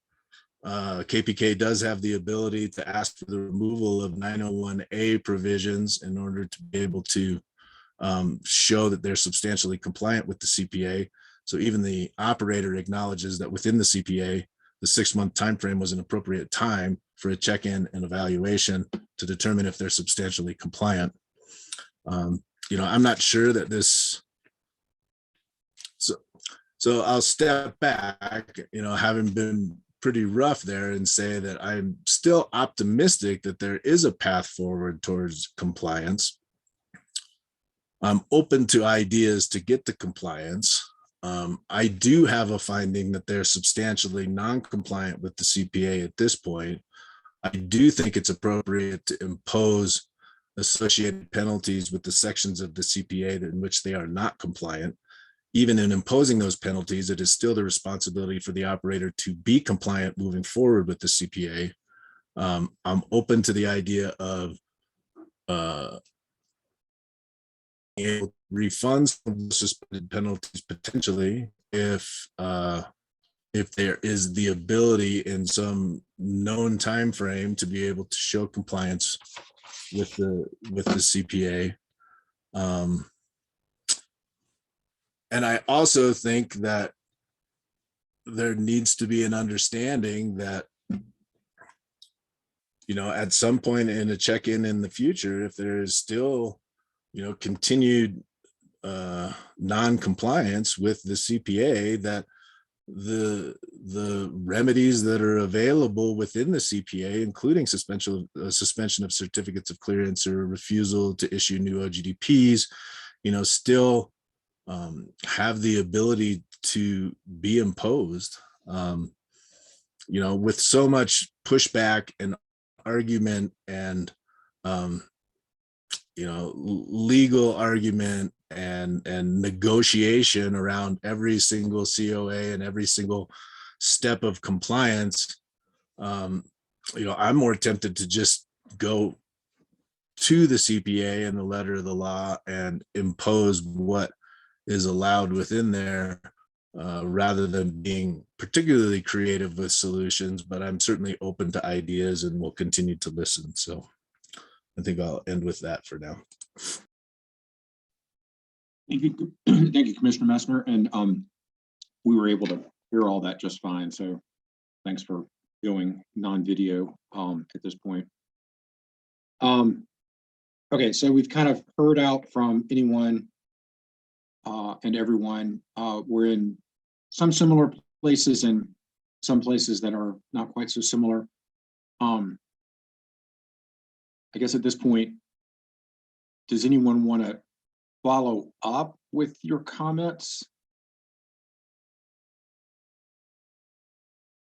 KPK does have the ability to ask for the removal of 901A provisions in order to be able to show that they're substantially compliant with the CPA. So even the operator acknowledges that within the CPA, the 6-month timeframe was an appropriate time for a check-in and evaluation to determine if they're substantially compliant. I'm not sure that this. So I'll step back, having been pretty rough there, and say that I'm still optimistic that there is a path forward towards compliance. I'm open to ideas to get to compliance. I do have a finding that they're substantially non-compliant with the CPA at this point. I do think it's appropriate to impose associated penalties with the sections of the CPA in which they are not compliant. Even in imposing those penalties, it is still the responsibility for the operator to be compliant moving forward with the CPA. I'm open to the idea of refunds of suspended penalties potentially if there is the ability in some known time frame to be able to show compliance with the CPA. And I also think that there needs to be an understanding that, you know, at some point in a check-in in the future, if there is still, you know, continued non-compliance with the CPA, that the remedies that are available within the CPA, including suspension of certificates of clearance or refusal to issue new OGDPs, you know, still have the ability to be imposed. You know, with so much pushback and argument and you know, legal argument and negotiation around every single COA and every single step of compliance, you know, I'm more tempted to just go to the CPA and the letter of the law and impose what is allowed within there, rather than being particularly creative with solutions. But I'm certainly open to ideas and will continue to listen. So I think I'll end with that for now. Thank you, thank you, Commissioner Messner. And we were able to hear all that just fine. So thanks for going non-video at this point. Okay, so we've kind of heard out from anyone and everyone. We're in some similar places and some places that are not quite so similar. I guess at this point, does anyone want to follow up with your comments?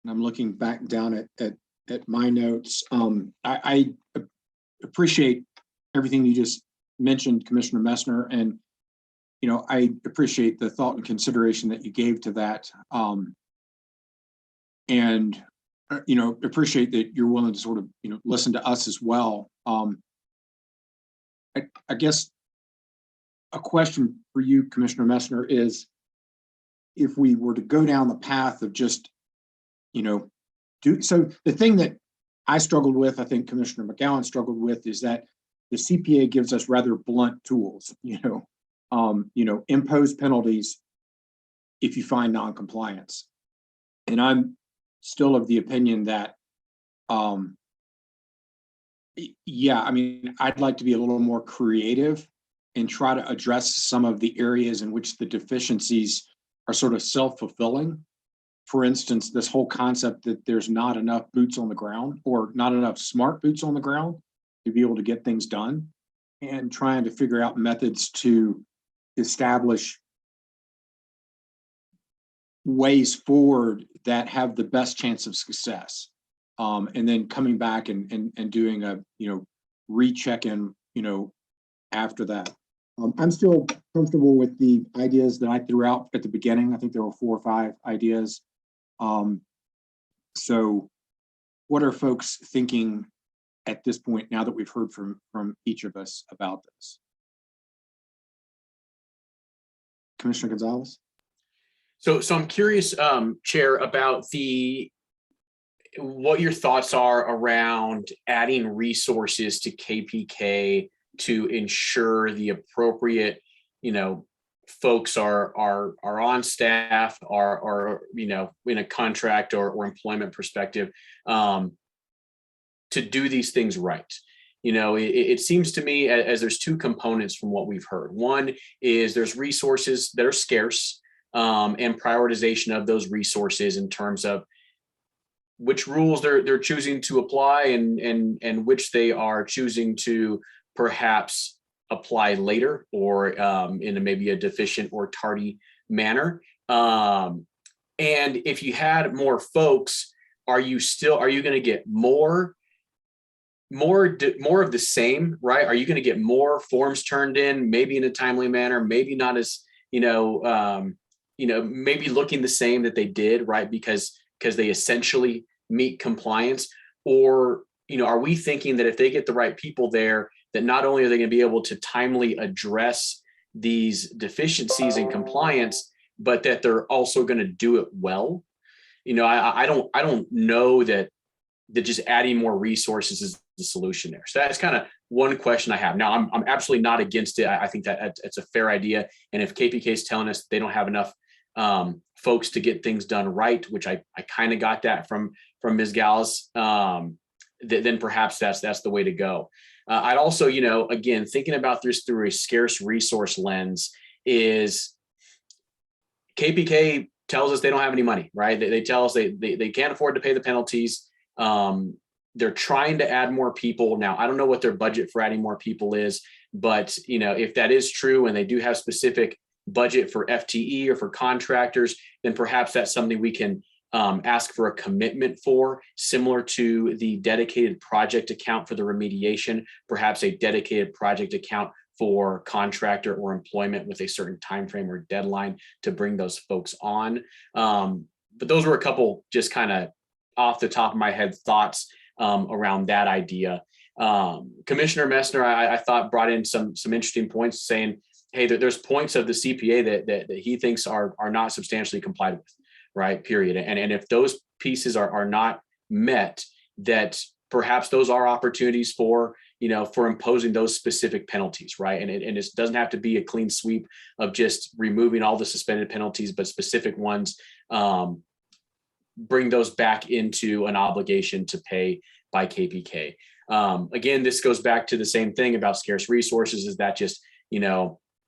And I'm looking back down at my notes. I appreciate everything you just mentioned, Commissioner Messner, and you know, I appreciate the thought and consideration that you gave to that, and you know, appreciate that you're willing to sort of, you know, listen to us as well. I guess a question for you, Commissioner Messner, is if we were to go down the path of just, you know, so the thing that I struggled with, I think Commissioner McGowan struggled with, is that the CPA gives us rather blunt tools, you know, impose penalties if you find non-compliance. And I'm still of the opinion that, yeah, I mean, I'd like to be a little more creative and try to address some of the areas in which the deficiencies are sort of self-fulfilling. For instance, this whole concept that there's not enough boots on the ground or not enough smart boots on the ground to be able to get things done, and trying to figure out methods to establish ways forward that have the best chance of success. And then coming back and doing a, you know, recheck-in, you know, after that. I'm still comfortable with the ideas that I threw out at the beginning. I think there were 4 or 5 ideas. So what are folks thinking at this point now that we've heard from each of us about this? Commissioner Gonzalez? So I'm curious, Chair, about what your thoughts are around adding resources to KPK to ensure the appropriate, you know, folks are on staff, are you know, in a contract or employment perspective, to do these things right. You know, it seems to me as there's 2 components from what we've heard. One is there's resources that are scarce, and prioritization of those resources in terms of which rules they're choosing to apply and which they are choosing to perhaps apply later or in maybe a deficient or tardy manner. And if you had more folks, are you going to get more of the same, right? Are you going to get more forms turned in, maybe in a timely manner, maybe not as, maybe looking the same that they did, right? Because they essentially meet compliance? Or, are we thinking that if they get the right people there, that not only are they going to be able to timely address these deficiencies in compliance, but that they're also going to do it well? I don't know that just adding more resources is the solution there. So that's kind of one question I have. Now, I'm absolutely not against it. I think that it's a fair idea. And if KPK is telling us they don't have enough folks to get things done right, which I kind of got that from Ms. Gallus, then perhaps that's the way to go. I'd also, again, thinking about this through a scarce resource lens, is KPK tells us they don't have any money, right? They tell us they can't afford to pay the penalties. They're trying to add more people. Now, I don't know what their budget for adding more people is, but if that is true and they do have specific budget for FTE or for contractors, then perhaps that's something we can ask for a commitment for, similar to the dedicated project account for the remediation, perhaps a dedicated project account for contractor or employment with a certain time frame or deadline to bring those folks on. But those were a couple just kind of off the top of my head thoughts around that idea. Commissioner Messner, I thought brought in some interesting points, saying, hey, there's points of the CPA that he thinks are not substantially complied with, right? Period. And if those pieces are not met, that perhaps those are opportunities for imposing those specific penalties, right? And it doesn't have to be a clean sweep of just removing all the suspended penalties, but specific ones. Bring those back into an obligation to pay by KPK. Again, this goes back to the same thing about scarce resources. Is that just,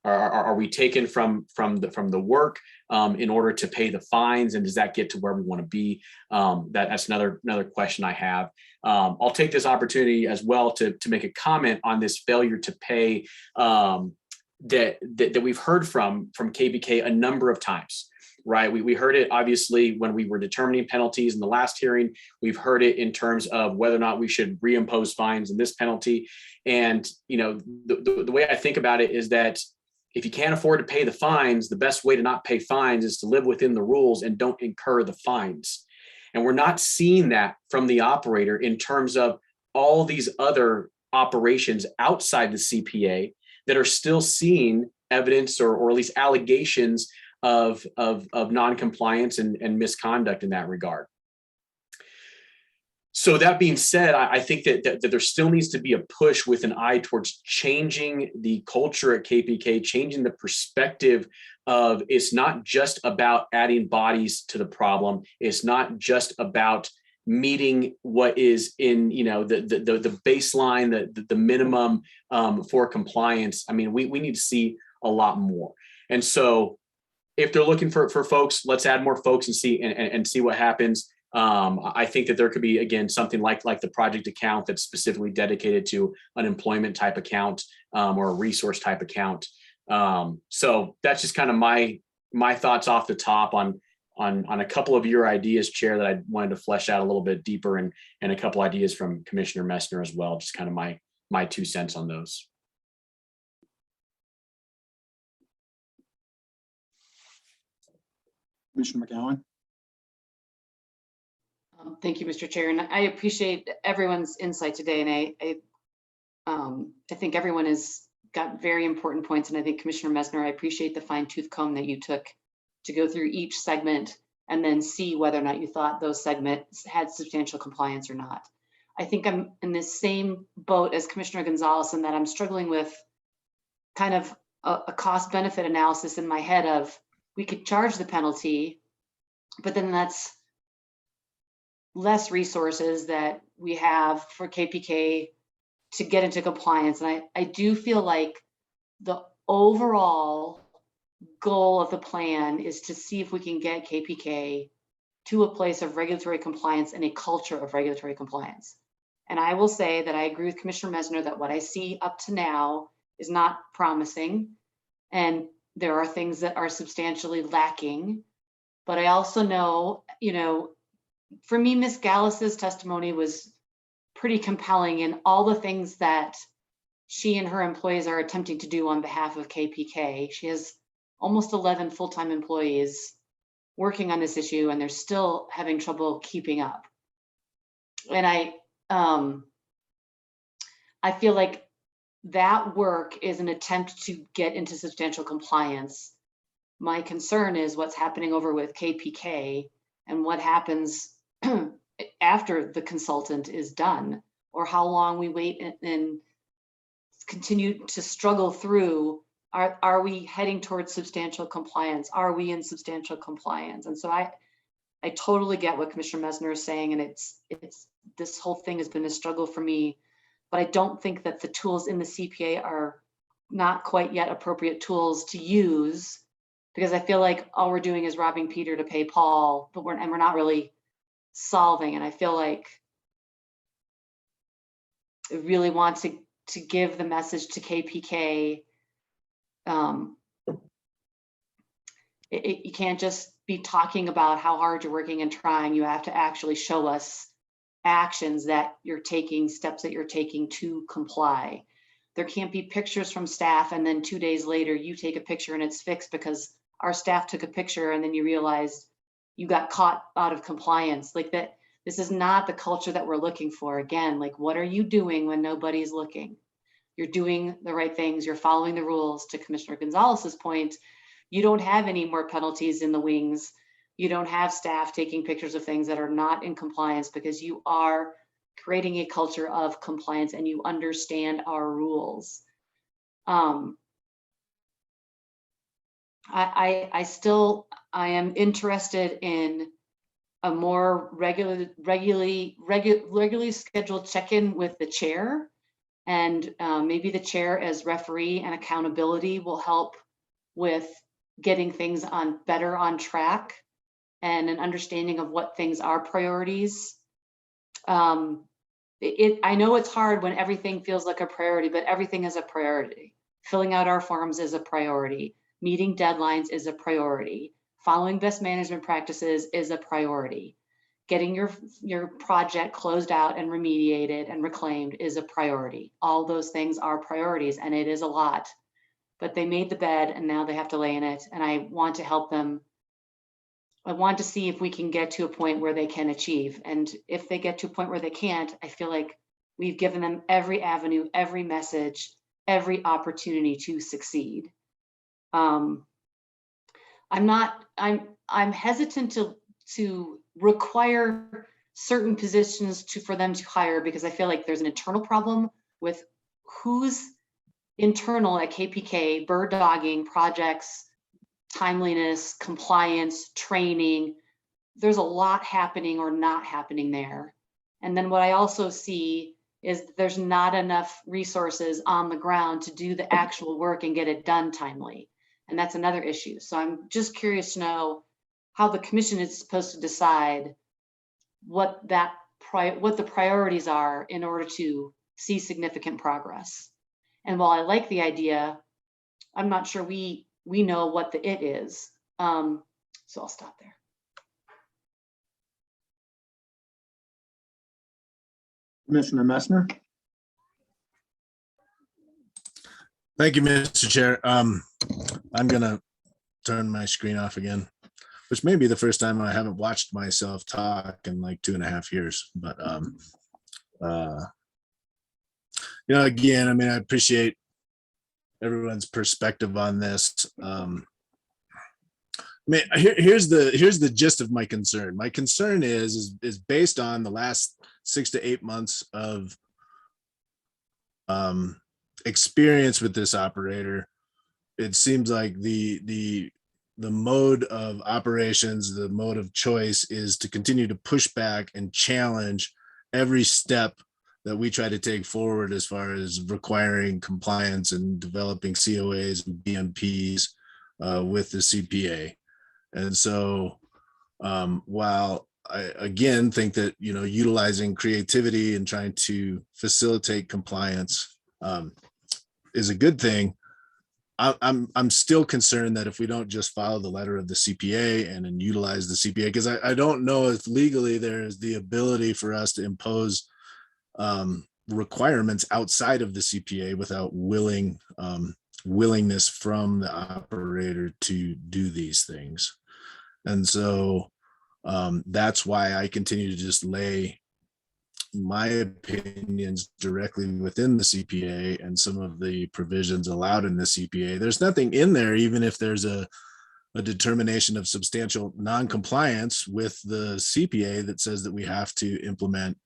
are we taken from the work in order to pay the fines, and does that get to where we want to be? That's another question I have. I'll take this opportunity as well to make a comment on this failure to pay that we've heard from KPK a number of times. Right. We heard it obviously when we were determining penalties in the last hearing. We've heard it in terms of whether or not we should reimpose fines in this penalty. And, the way I think about it is that if you can't afford to pay the fines, the best way to not pay fines is to live within the rules and don't incur the fines. And we're not seeing that from the operator in terms of all these other operations outside the CPA that are still seeing evidence or at least allegations of non-compliance and misconduct in that regard. So that being said, I think that there still needs to be a push with an eye towards changing the culture at KPK, changing the perspective of it's not just about adding bodies to the problem. It's not just about meeting what is in the baseline, the minimum for compliance. I mean, we need to see a lot more. And so if they're looking for folks, let's add more folks and see what happens. I think that there could be, again, something like the project account that's specifically dedicated to an employment type account or a resource type account. So that's just kind of my thoughts off the top on a couple of your ideas, Chair, that I wanted to flesh out a little bit deeper, and a couple ideas from Commissioner Messner as well. Just kind of my 2 cents on those. Commissioner McGowan. Thank you, Mr. Chair, and I appreciate everyone's insight today. And I think everyone has got very important points. And I think Commissioner Messner, I appreciate the fine-tooth comb that you took to go through each segment and then see whether or not you thought those segments had substantial compliance or not. I think I'm in this same boat as Commissioner Gonzalez in that I'm struggling with kind of a cost-benefit analysis in my head of, we could charge the penalty, but then that's less resources that we have for KPK to get into compliance. And I do feel like the overall goal of the plan is to see if we can get KPK to a place of regulatory compliance and a culture of regulatory compliance. And I will say that I agree with Commissioner Messner that what I see up to now is not promising. And there are things that are substantially lacking. But I also know, for me, Ms. Gallus's testimony was pretty compelling in all the things that she and her employees are attempting to do on behalf of KPK. She has almost 11 full-time employees working on this issue, and they're still having trouble keeping up. And I feel like that work is an attempt to get into substantial compliance. My concern is what's happening over with KPK and what happens after the consultant is done, or how long we wait and continue to struggle through. Are we heading towards substantial compliance? Are we in substantial compliance? And so I totally get what Commissioner Messner is saying, and it's this whole thing has been a struggle for me, but I don't think that the tools in the CPA are not quite yet appropriate tools to use, because I feel like all we're doing is robbing Peter to pay Paul, but we're not really solving. And I feel like I really want to give the message to KPK. You can't just be talking about how hard you're working and trying. You have to actually show us actions that you're taking, steps that you're taking to comply. There can't be pictures from staff and then 2 days later you take a picture and it's fixed because our staff took a picture and then you realize you got caught out of compliance. Like that, this is not the culture that we're looking for. Again, like, what are you doing when nobody's looking? You're doing the right things. You're following the rules. To Commissioner Gonzalez's point, you don't have any more penalties in the wings. You don't have staff taking pictures of things that are not in compliance, because you are creating a culture of compliance and you understand our rules. I am interested in a more regularly scheduled check-in with the chair, and maybe the chair as referee and accountability will help with getting things better on track and an understanding of what things are priorities. I know it's hard when everything feels like a priority, but everything is a priority. Filling out our forms is a priority. Meeting deadlines is a priority. Following best management practices is a priority. Getting your project closed out and remediated and reclaimed is a priority. All those things are priorities, and it is a lot. But they made the bed and now they have to lay in it, and I want to help them. I want to see if we can get to a point where they can achieve. And if they get to a point where they can't, I feel like we've given them every avenue, every message, every opportunity to succeed. I'm hesitant to require certain positions for them to hire, because I feel like there's an internal problem with who's internal at KPK, bird dogging, projects, timeliness, compliance, training. There's a lot happening or not happening there. And then what I also see is there's not enough resources on the ground to do the actual work and get it done timely. And that's another issue. So I'm just curious to know how the commission is supposed to decide what the priorities are in order to see significant progress. And while I like the idea, I'm not sure we know what the it is. So I'll stop there. Commissioner Messner. Thank you, Mr. Chair. I'm gonna turn my screen off again, which may be the first time I haven't watched myself talk in like 2.5 years. But again, I mean, I appreciate everyone's perspective on this. I mean, here's the gist of my concern. My concern is based on the last 6 to 8 months of experience with this operator. It seems like the mode of operations, the mode of choice is to continue to push back and challenge every step that we try to take forward as far as requiring compliance and developing COAs and BMPs with the CPA. And so while I again think that utilizing creativity and trying to facilitate compliance is a good thing, I'm still concerned that if we don't just follow the letter of the CPA and then utilize the CPA, because I don't know if legally there is the ability for us to impose requirements outside of the CPA without willingness from the operator to do these things. And so that's why I continue to just lay my opinions directly within the CPA and some of the provisions allowed in the CPA. There's nothing in there, even if there's a determination of substantial non-compliance with the CPA that says that we have to implement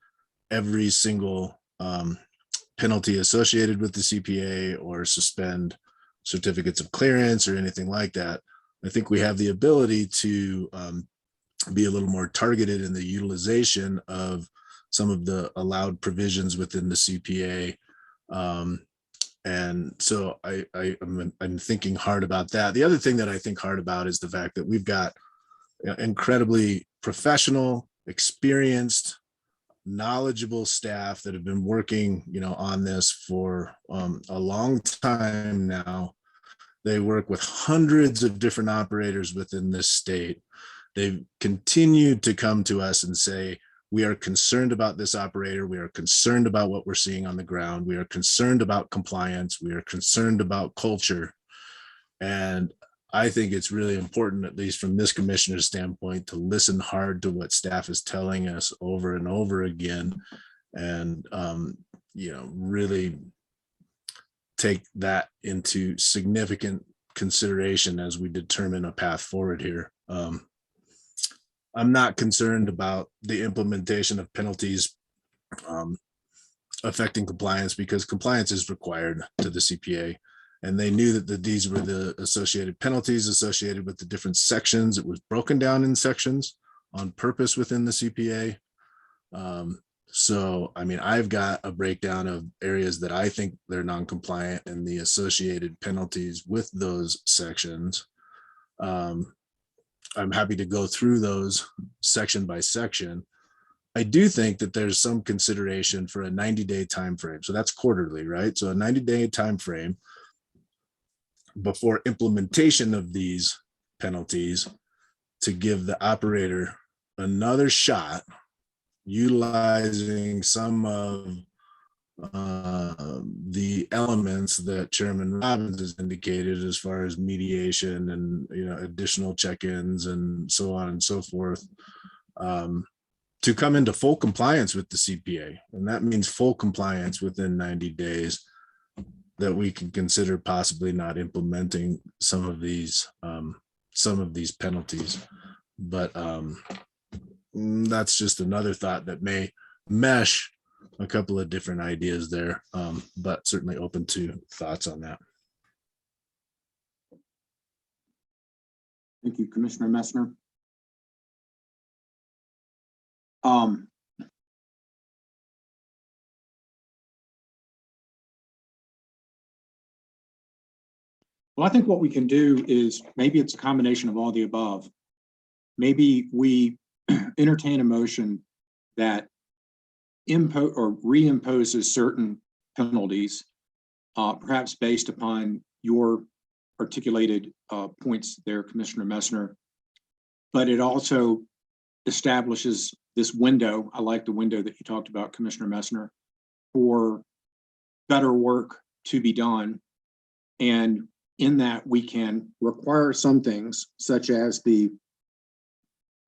every single penalty associated with the CPA or suspend certificates of clearance or anything like that. I think we have the ability to be a little more targeted in the utilization of some of the allowed provisions within the CPA. And so I'm thinking hard about that. The other thing that I think hard about is the fact that we've got incredibly professional, experienced, knowledgeable staff that have been working, on this for a long time now. They work with hundreds of different operators within this state. They've continued to come to us and say, we are concerned about this operator. We are concerned about what we're seeing on the ground. We are concerned about compliance. We are concerned about culture. And I think it's really important, at least from this commissioner's standpoint, to listen hard to what staff is telling us over and over again, and really take that into significant consideration as we determine a path forward here. I'm not concerned about the implementation of penalties affecting compliance, because compliance is required to the CPA. And they knew that these were the associated penalties associated with the different sections. It was broken down in sections on purpose within the CPA. So, I mean, I've got a breakdown of areas that I think they're non-compliant and the associated penalties with those sections. I'm happy to go through those section by section. I do think that there's some consideration for a 90-day time frame. So that's quarterly, right? So a 90-day time frame before implementation of these penalties to give the operator another shot utilizing some of the elements that Chairman Robbins has indicated as far as mediation and additional check-ins and so on and so forth, to come into full compliance with the CPA. And that means full compliance within 90 days, that we can consider possibly not implementing some of these penalties. But that's just another thought that may mesh a couple of different ideas there, but certainly open to thoughts on that. Thank you, Commissioner Messner. Well, I think what we can do is, maybe it's a combination of all the above. Maybe we entertain a motion that impose or reimposes certain penalties, perhaps based upon your articulated points there, Commissioner Messner. But it also establishes this window. I like the window that you talked about, Commissioner Messner, for better work to be done. And in that, we can require some things, such as the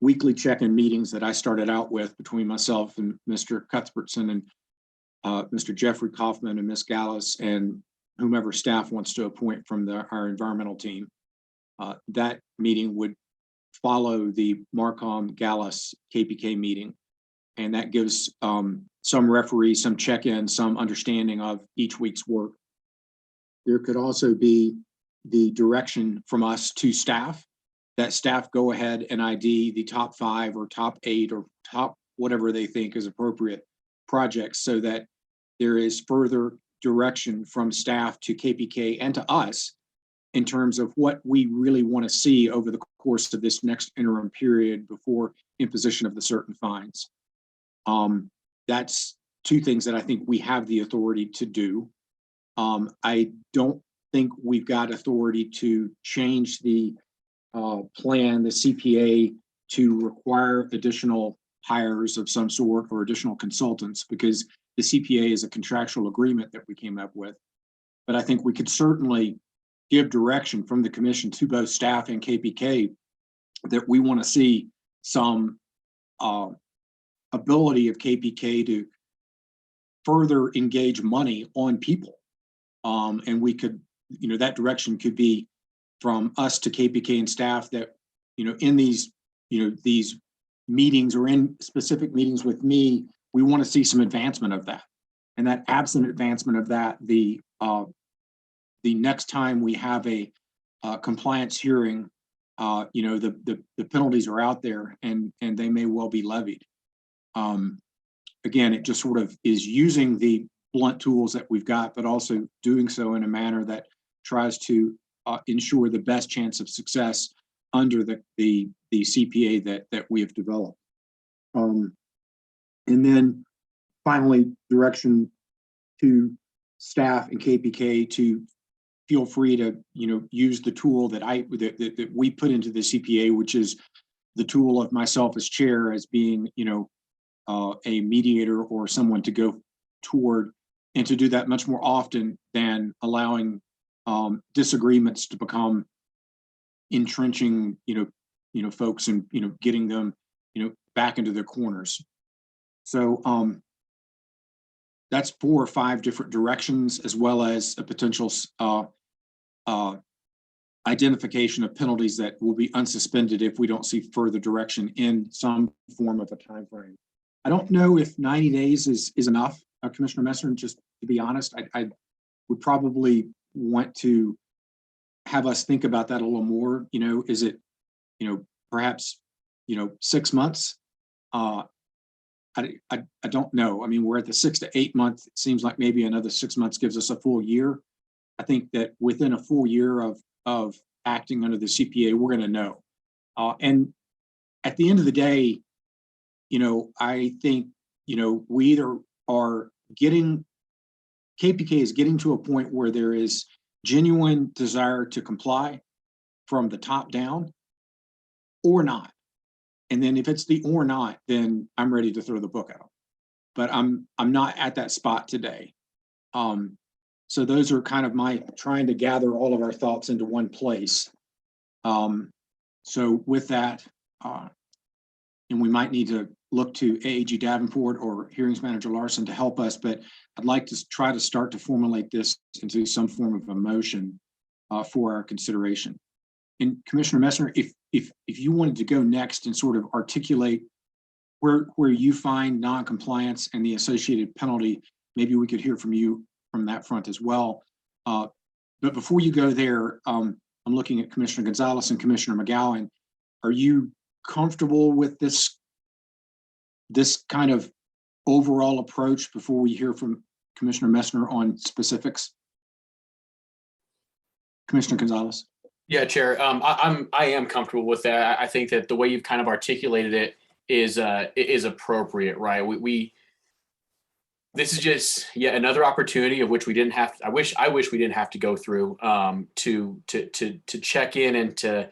weekly check-in meetings that I started out with between myself and Mr. Cuthbertson and Mr. Jeffrey Kaufman and Ms. Gallus and whomever staff wants to appoint from our environmental team. That meeting would follow the Marcom Gallus KPK meeting. And that gives some referee, some check-in, some understanding of each week's work. There could also be the direction from us to staff, that staff go ahead and ID the top 5 or top 8 or top whatever they think is appropriate projects, so that there is further direction from staff to KPK and to us in terms of what we really want to see over the course of this next interim period before imposition of the certain fines. That's 2 things that I think we have the authority to do. I don't think we've got authority to change the plan, the CPA, to require additional hires of some sort or additional consultants, because the CPA is a contractual agreement that we came up with. But I think we could certainly give direction from the commission to both staff and KPK that we want to see some ability of KPK to further engage money on people. And we could, that direction could be from us to KPK and staff that, in these, these meetings or in specific meetings with me, we want to see some advancement of that. And that absent advancement of that, the next time we have a compliance hearing, the penalties are out there and they may well be levied. Again, it just sort of is using the blunt tools that we've got, but also doing so in a manner that tries to ensure the best chance of success under the CPA that we have developed. And then finally, direction to staff and KPK to feel free to use the tool that we put into the CPA, which is the tool of myself as chair as being a mediator or someone to go toward, and to do that much more often than allowing disagreements to become entrenching folks and getting them back into their corners. So that's 4 or 5 different directions, as well as a potential identification of penalties that will be unsuspended if we don't see further direction in some form of a time frame. I don't know if 90 days is enough, Commissioner Messner. Just to be honest, I would probably want to have us think about that a little more. Is it, perhaps, 6 months? I don't know. I mean, we're at the 6 to 8 month. It seems like maybe another 6 months gives us a full year. I think that within a full year of acting under the CPA, we're going to know. And at the end of the day, I think, we either are getting, KPK is getting to a point where there is genuine desire to comply from the top down, or not. And then if it's the or not, then I'm ready to throw the book out. But I'm not at that spot today. So those are kind of my trying to gather all of our thoughts into one place. So with that, and we might need to look to AAG Davenport or Hearings Manager Larson to help us, but I'd like to try to start to formulate this into some form of a motion for our consideration. And Commissioner Messner, if you wanted to go next and sort of articulate where you find non-compliance and the associated penalty, maybe we could hear from you from that front as well. But before you go there, I'm looking at Commissioner Gonzalez and Commissioner McGowan. Are you comfortable with this kind of overall approach before we hear from Commissioner Messner on specifics? Commissioner Gonzalez. Yeah, Chair. I am comfortable with that. I think that the way you've kind of articulated it is appropriate, right? This is just yet another opportunity of which we didn't have. I wish we didn't have to go through to check in and to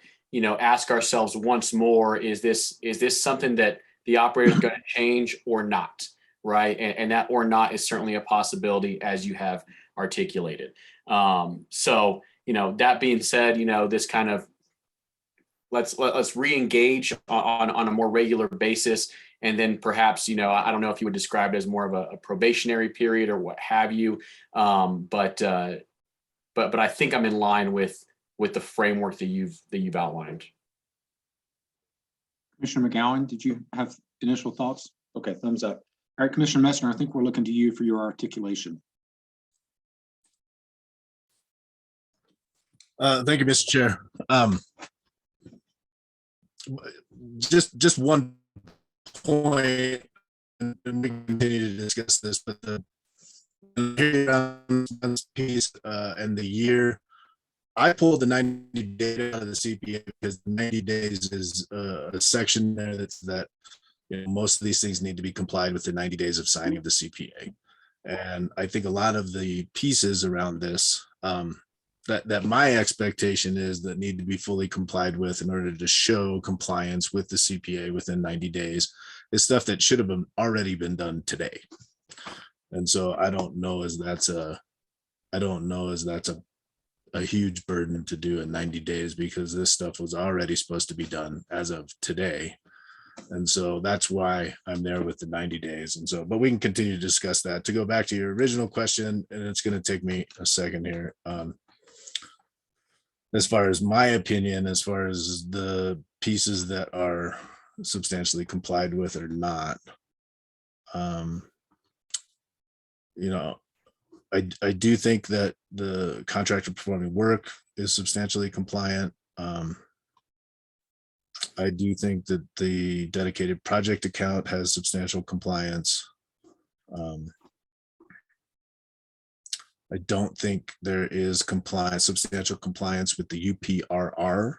ask ourselves once more: is this something that the operator is going to change or not? Right, and that or not is certainly a possibility, as you have articulated. So that being said, this kind of let's re-engage on a more regular basis. And then perhaps, I don't know if you would describe it as more of a probationary period or what have you. But I think I'm in line with the framework that you've outlined. Commissioner McGowan, did you have initial thoughts? Okay, thumbs up. All right, Commissioner Messner, I think we're looking to you for your articulation. Thank you, Mr. Chair. Just one point, and we continue to discuss this, but the piece and the year, I pulled the 90 data out of the CPA because 90 days is a section there that most of these things need to be complied with the 90 days of signing of the CPA. And I think a lot of the pieces around this that my expectation is that need to be fully complied with in order to show compliance with the CPA within 90 days is stuff that should have already been done today. And so I don't know as that's a huge burden to do in 90 days, because this stuff was already supposed to be done as of today. And so that's why I'm there with the 90 days. And so, but we can continue to discuss that. To go back to your original question, and it's going to take me a second here. As far as my opinion, as far as the pieces that are substantially complied with or not, I do think that the contractor performing work is substantially compliant. I do think that the dedicated project account has substantial compliance. I don't think there is substantial compliance with the UPRR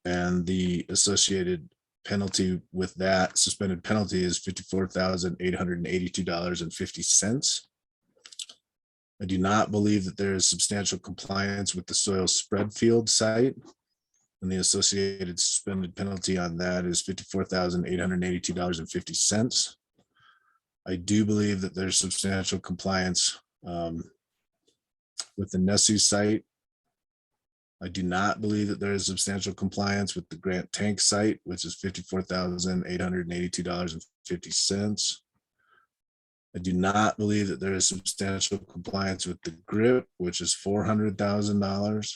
and the associated penalty with that. Suspended penalty is $54,882.50. I do not believe that there is substantial compliance with the soil spread field site, and the associated suspended penalty on that is $54,882.50. I do believe that there's substantial compliance with the Nesu site. I do not believe that there is substantial compliance with the Grant Tank site, which is $54,882.50. I do not believe that there is substantial compliance with the GRIP, which is $400,000.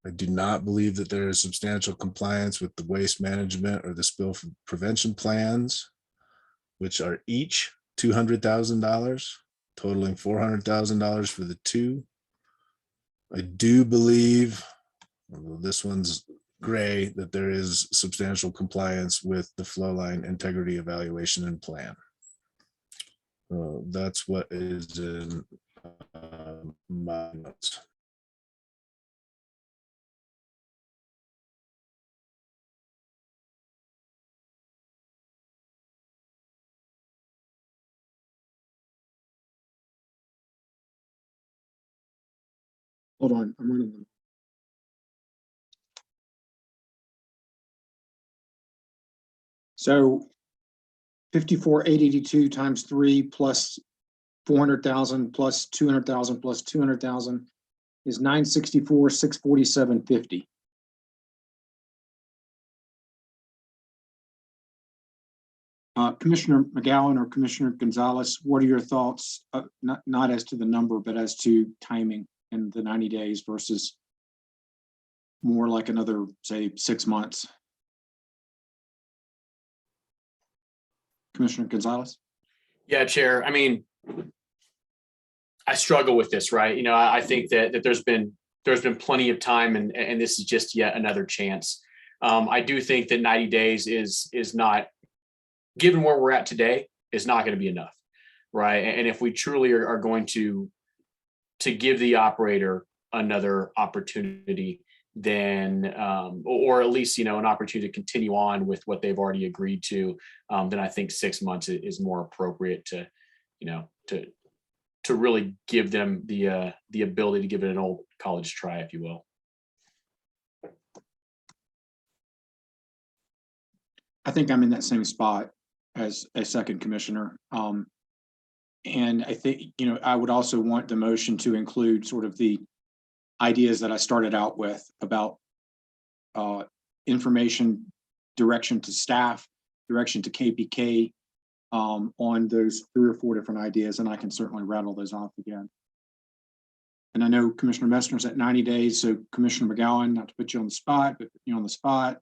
I do not believe that there is substantial compliance with the waste management or the spill prevention plans, which are each $200,000, totaling $400,000 for the two. I do believe, although this one's gray, that there is substantial compliance with the flow line integrity evaluation and plan. That's what is in my notes. Hold on, I'm running them. So 54,882 times 3 plus 400,000 plus 200,000 plus 200,000 is 964, 647.50. Commissioner McGowan or Commissioner Gonzalez, what are your thoughts? Not as to the number, but as to timing in the 90 days versus more like another, say, 6 months. Commissioner Gonzalez? Yeah, Chair. I mean, I struggle with this, right? I think that there's been plenty of time, and this is just yet another chance. I do think that 90 days is not, given where we're at today, is not going to be enough, right? And if we truly are going to give the operator another opportunity, then or at least an opportunity to continue on with what they've already agreed to, then I think 6 months is more appropriate to really give them the ability to give it an old college try, if you will. I think I'm in that same spot as a second commissioner. And I think, I would also want the motion to include sort of the ideas that I started out with about information, direction to staff, direction to KPK on those 3 or 4 different ideas, and I can certainly rattle those off again. And I know Commissioner Messner's at 90 days, so Commissioner McGowan, not to put you on the spot, but put you on the spot,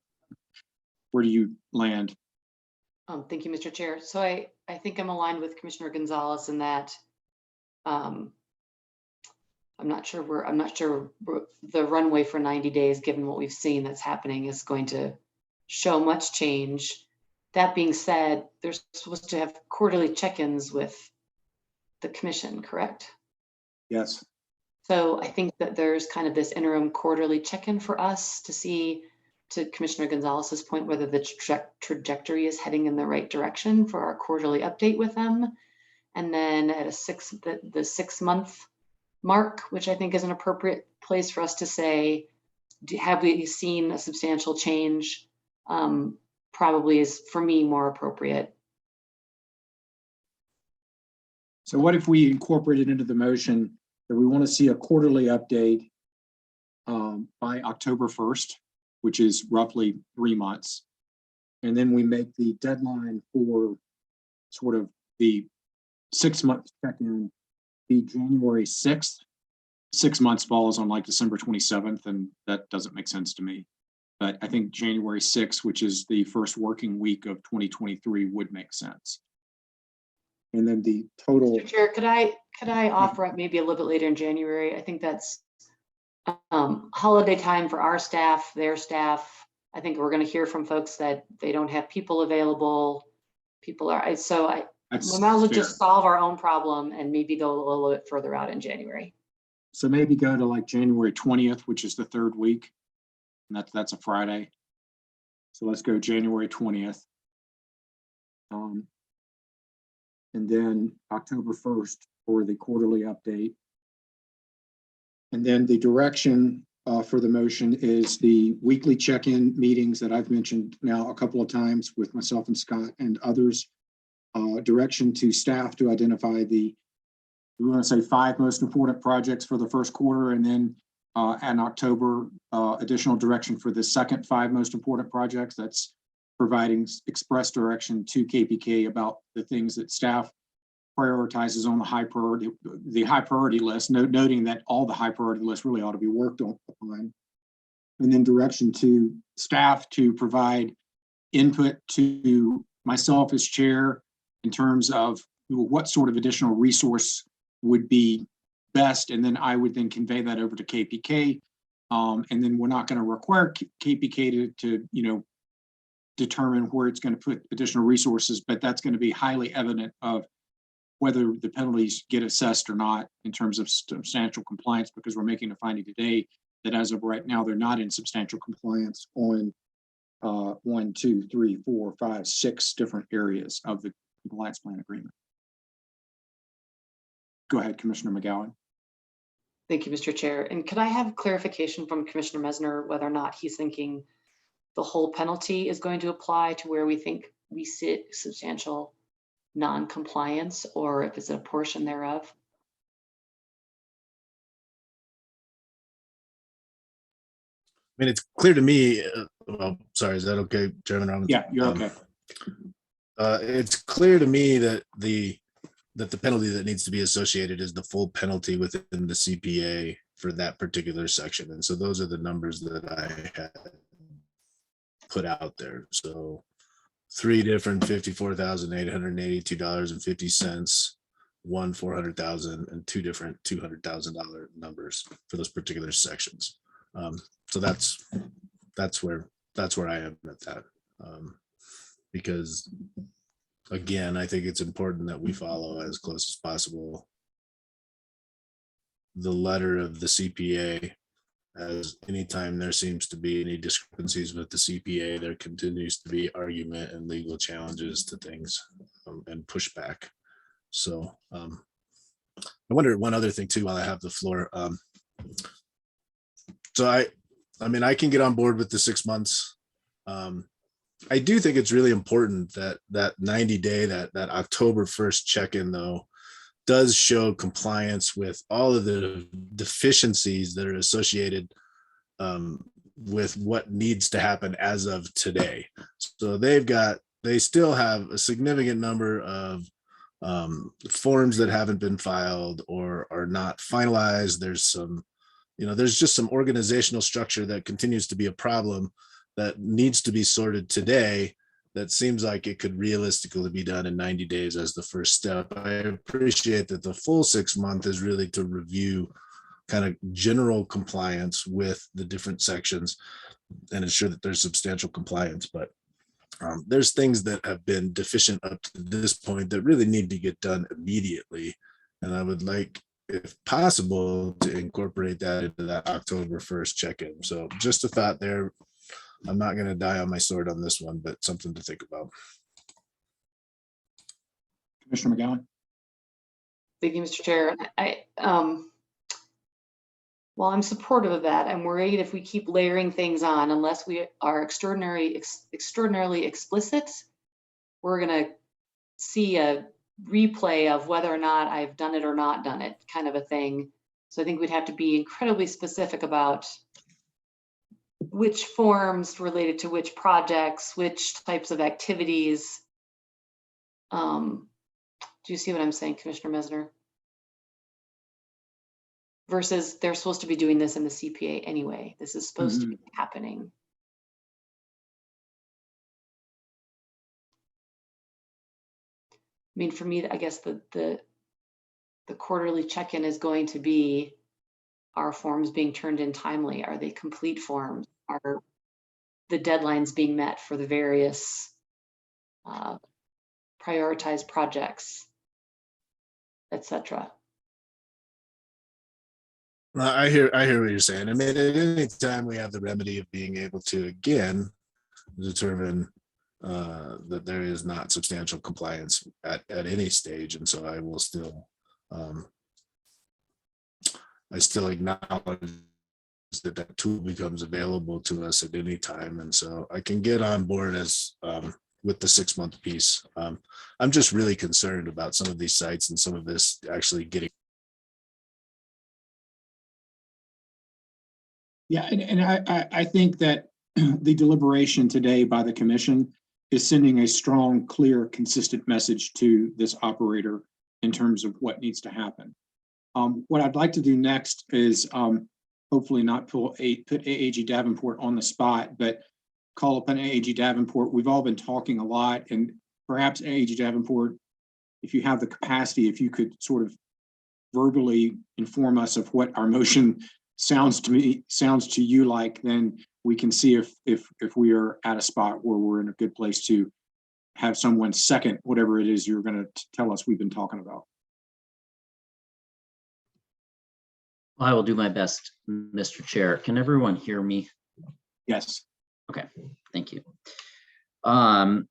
where do you land? Thank you, Mr. Chair. So I think I'm aligned with Commissioner Gonzalez in that I'm not sure the runway for 90 days, given what we've seen that's happening, is going to show much change. That being said, they're supposed to have quarterly check-ins with the commission, correct? Yes. So I think that there's kind of this interim quarterly check-in for us to see, to Commissioner Gonzalez's point, whether the trajectory is heading in the right direction for our quarterly update with them. And then at the 6 month mark, which I think is an appropriate place for us to say, have we seen a substantial change? Probably is, for me, more appropriate. So what if we incorporated into the motion that we want to see a quarterly update by October 1st, which is roughly 3 months. And then we make the deadline for sort of the 6 month check-in be January 6th. 6 months falls on like December 27th, and that doesn't make sense to me. But I think January 6th, which is the first working week of 2023, would make sense. And then the total. Mr. Chair, could I offer up maybe a little bit later in January? I think that's holiday time for our staff, their staff. I think we're going to hear from folks that they don't have people available. People are, so we might as well just solve our own problem and maybe go a little bit further out in January. So maybe go to like January 20th, which is the third week. And that's a Friday. So let's go January 20th. And then October 1st for the quarterly update. And then the direction for the motion is the weekly check-in meetings that I've mentioned now a couple of times with myself and Scott and others. Direction to staff to identify we want to say 5 most important projects for the first quarter, and then in October, additional direction for the second 5 most important projects. That's providing express direction to KPK about the things that staff prioritizes on the high priority list, noting that all the high priority lists really ought to be worked on. And then direction to staff to provide input to myself as chair in terms of what sort of additional resource would be best. And then I would then convey that over to KPK. And then we're not going to require KPK to determine where it's going to put additional resources, but that's going to be highly evident of whether the penalties get assessed or not in terms of substantial compliance, because we're making a finding today that as of right now, they're not in substantial compliance on 1, 2, 3, 4, 5, 6 different areas of the compliance plan agreement. Go ahead, Commissioner McGowan. Thank you, Mr. Chair. And could I have clarification from Commissioner Mesner whether or not he's thinking the whole penalty is going to apply to where we think we sit substantial non-compliance, or if it's a portion thereof? I mean, it's clear to me, well, sorry, is that okay, Chairman Robbins? Yeah, you're okay. It's clear to me that the penalty that needs to be associated is the full penalty within the CPA for that particular section. And so those are the numbers that I had put out there. So 3 different $54,882.50, one $400,000, and 2 different $200,000 numbers for those particular sections. So that's where I am at that. Because again, I think it's important that we follow as close as possible the letter of the CPA, as anytime there seems to be any discrepancies with the CPA, there continues to be argument and legal challenges to things and pushback. So I wonder one other thing too while I have the floor. So I mean, I can get on board with the 6 months. I do think it's really important that 90-day, that October 1st check-in though, does show compliance with all of the deficiencies that are associated with what needs to happen as of today. So they still have a significant number of forms that haven't been filed or are not finalized. There's there's just some organizational structure that continues to be a problem that needs to be sorted today. That seems like it could realistically be done in 90 days as the first step. I appreciate that the full 6 month is really to review kind of general compliance with the different sections and ensure that there's substantial compliance. But there's things that have been deficient up to this point that really need to get done immediately. And I would like, if possible, to incorporate that into that October 1st check-in. So just a thought there. I'm not going to die on my sword on this one, but something to think about. Commissioner McGowan. Thank you, Mr. Chair. Well, I'm supportive of that. I'm worried if we keep layering things on, unless we are extraordinarily explicit, we're gonna see a replay of whether or not I've done it or not done it, kind of a thing. So I think we'd have to be incredibly specific about which forms related to which projects, which types of activities. Do you see what I'm saying, Commissioner Mesner? Versus they're supposed to be doing this in the CPA anyway. This is supposed to be happening. I mean, for me, I guess the quarterly check-in is going to be, are forms being turned in timely? Are they complete forms? Are the deadlines being met for the various prioritized projects, etc.? Well, I hear what you're saying. I mean, at any time we have the remedy of being able to again determine that there is not substantial compliance at any stage, and so I will still I still acknowledge that that tool becomes available to us at any time, and so I can get on board as with the 6-month piece. I'm just really concerned about some of these sites and some of this actually getting. Yeah, and I think that the deliberation today by the commission is sending a strong, clear, consistent message to this operator in terms of what needs to happen. What I'd like to do next is hopefully not put AAG Davenport on the spot, but call upon AAG Davenport. We've all been talking a lot, and perhaps AAG Davenport, if you have the capacity, if you could sort of verbally inform us of what our motion sounds to you like, then we can see if we are at a spot where we're in a good place to have someone second whatever it is you're going to tell us we've been talking about. I will do my best, Mr. Chair. Can everyone hear me? Yes. Okay, thank you. I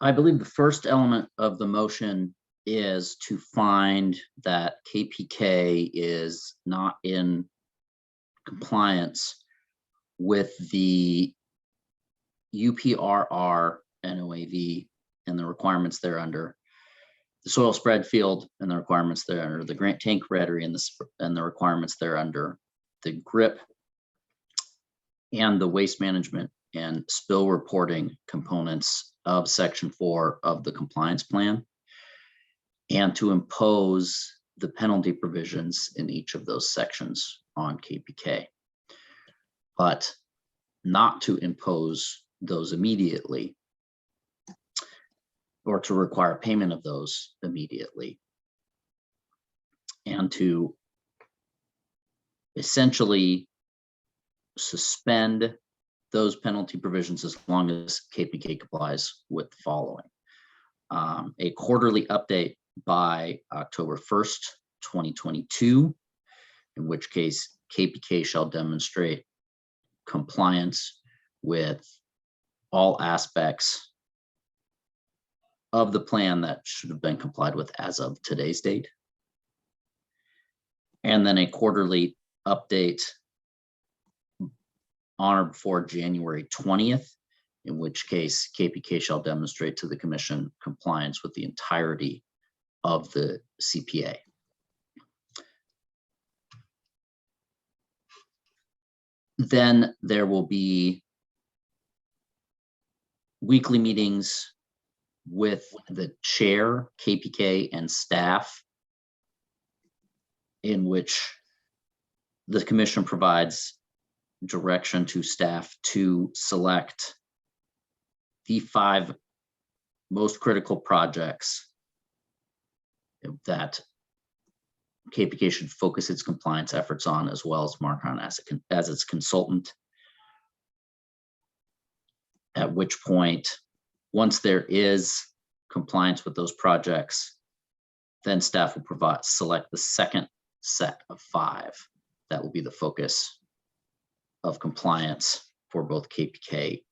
believe the first element of the motion is to find that KPK is not in compliance with the UPRR NOAV and the requirements thereunder, the soil spread field and the requirements thereunder, the grant tank rotary and the requirements thereunder, the GRIP and the waste management and spill reporting components of Section 4 of the compliance plan, and to impose the penalty provisions in each of those sections on KPK, but not to impose those immediately or to require payment of those immediately, and to essentially suspend those penalty provisions as long as KPK complies with the following. A quarterly update by October 1st, 2022, in which case KPK shall demonstrate compliance with all aspects of the plan that should have been complied with as of today's date. And then a quarterly update on or before January 20th, in which case KPK shall demonstrate to the commission compliance with the entirety of the CPA. Then there will be weekly meetings with the chair, KPK, and staff, in which the commission provides direction to staff to select the 5 most critical projects that KPK should focus its compliance efforts on, as well as Marcon as its consultant. At which point, once there is compliance with those projects, then staff will select the second set of 5 that will be the focus of compliance for both KPK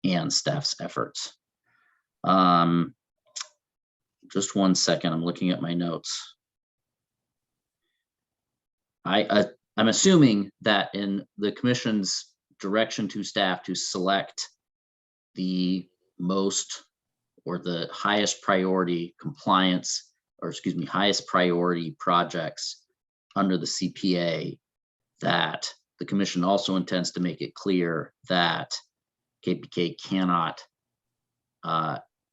and staff's efforts. Just one second, I'm looking at my notes. I'm assuming that in the commission's direction to staff to select the most or the highest priority compliance, or excuse me, highest priority projects under the CPA, that the commission also intends to make it clear that KPK cannot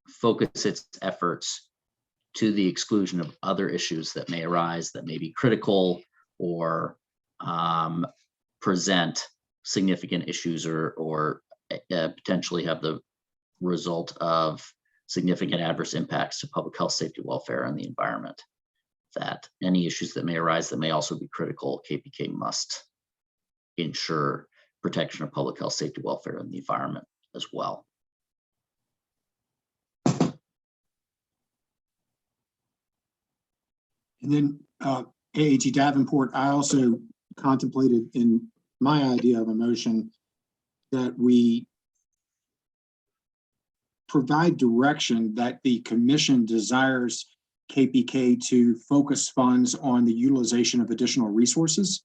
focus its efforts to the exclusion of other issues that may arise that may be critical or present significant issues or potentially have the result of significant adverse impacts to public health, safety, welfare, and the environment. That any issues that may arise that may also be critical, KPK must ensure protection of public health, safety, welfare, and the environment as well. And then AAG Davenport, I also contemplated in my idea of a motion that we provide direction that the commission desires KPK to focus funds on the utilization of additional resources.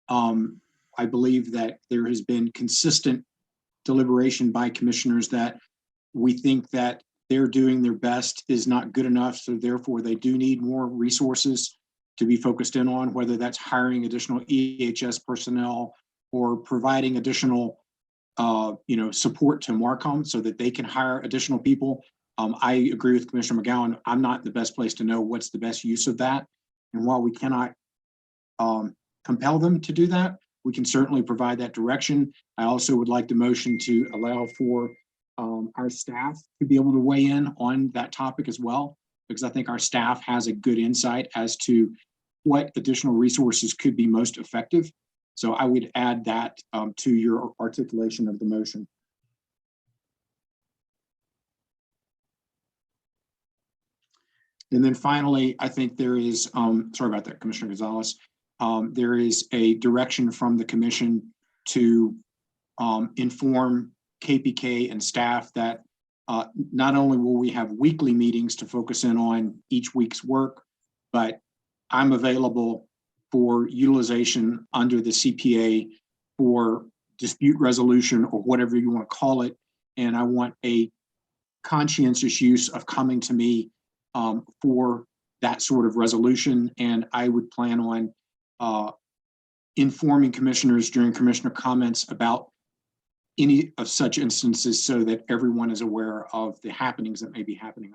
I believe that there has been consistent deliberation by commissioners that we think that they're doing their best is not good enough, so therefore they do need more resources to be focused in on, whether that's hiring additional EHS personnel or providing additional support to Marcom so that they can hire additional people. I agree with Commissioner McGowan. I'm not the best place to know what's the best use of that. And while we cannot compel them to do that, we can certainly provide that direction. I also would like the motion to allow for our staff to be able to weigh in on that topic as well, because I think our staff has a good insight as to what additional resources could be most effective. So I would add that to your articulation of the motion. And then finally, I think there is, sorry about that, Commissioner Gonzalez, there is a direction from the commission to inform KPK and staff that not only will we have weekly meetings to focus in on each week's work, but I'm available for utilization under the CPA for dispute resolution or whatever you want to call it. And I want a conscientious use of coming to me for that sort of resolution. And I would plan on informing commissioners during commissioner comments about any of such instances so that everyone is aware of the happenings that may be happening.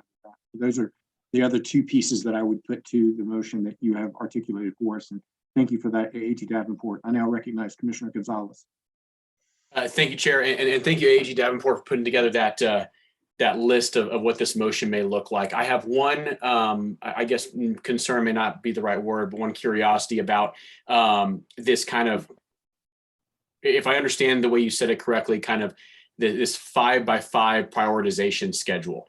Those are the other two pieces that I would put to the motion that you have articulated for us. And thank you for that, AAG Davenport. I now recognize Commissioner Gonzalez. Thank you, Chair, and thank you, AAG Davenport, for putting together that list of what this motion may look like. I have one, I guess concern may not be the right word, but one curiosity about this kind of, if I understand the way you said it correctly, kind of this 5x5 prioritization schedule.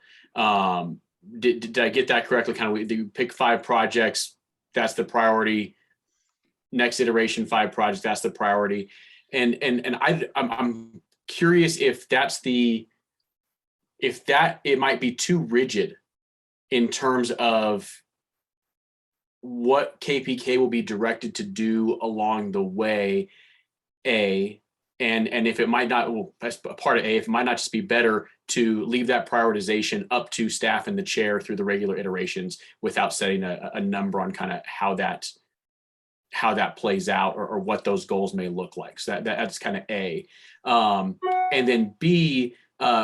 Did I get that correctly? Kind of, you pick 5 projects, that's the priority. Next iteration, 5 projects, that's the priority. And I'm curious if it might be too rigid in terms of what KPK will be directed to do along the way, and if it might not, well, that's a part of if it might not just be better to leave that prioritization up to staff and the chair through the regular iterations without setting a number on kind of how that plays out or what those goals may look like. So that's kind of A. And then B,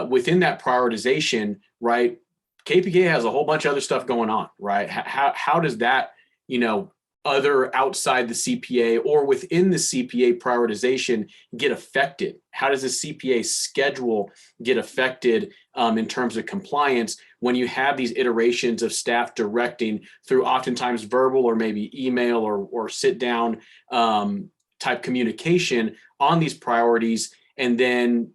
within that prioritization, right, KPK has a whole bunch of other stuff going on, right? How does that, other outside the CPA or within the CPA prioritization get affected? How does the CPA schedule get affected in terms of compliance when you have these iterations of staff directing through oftentimes verbal or maybe email or sit down type communication on these priorities, and then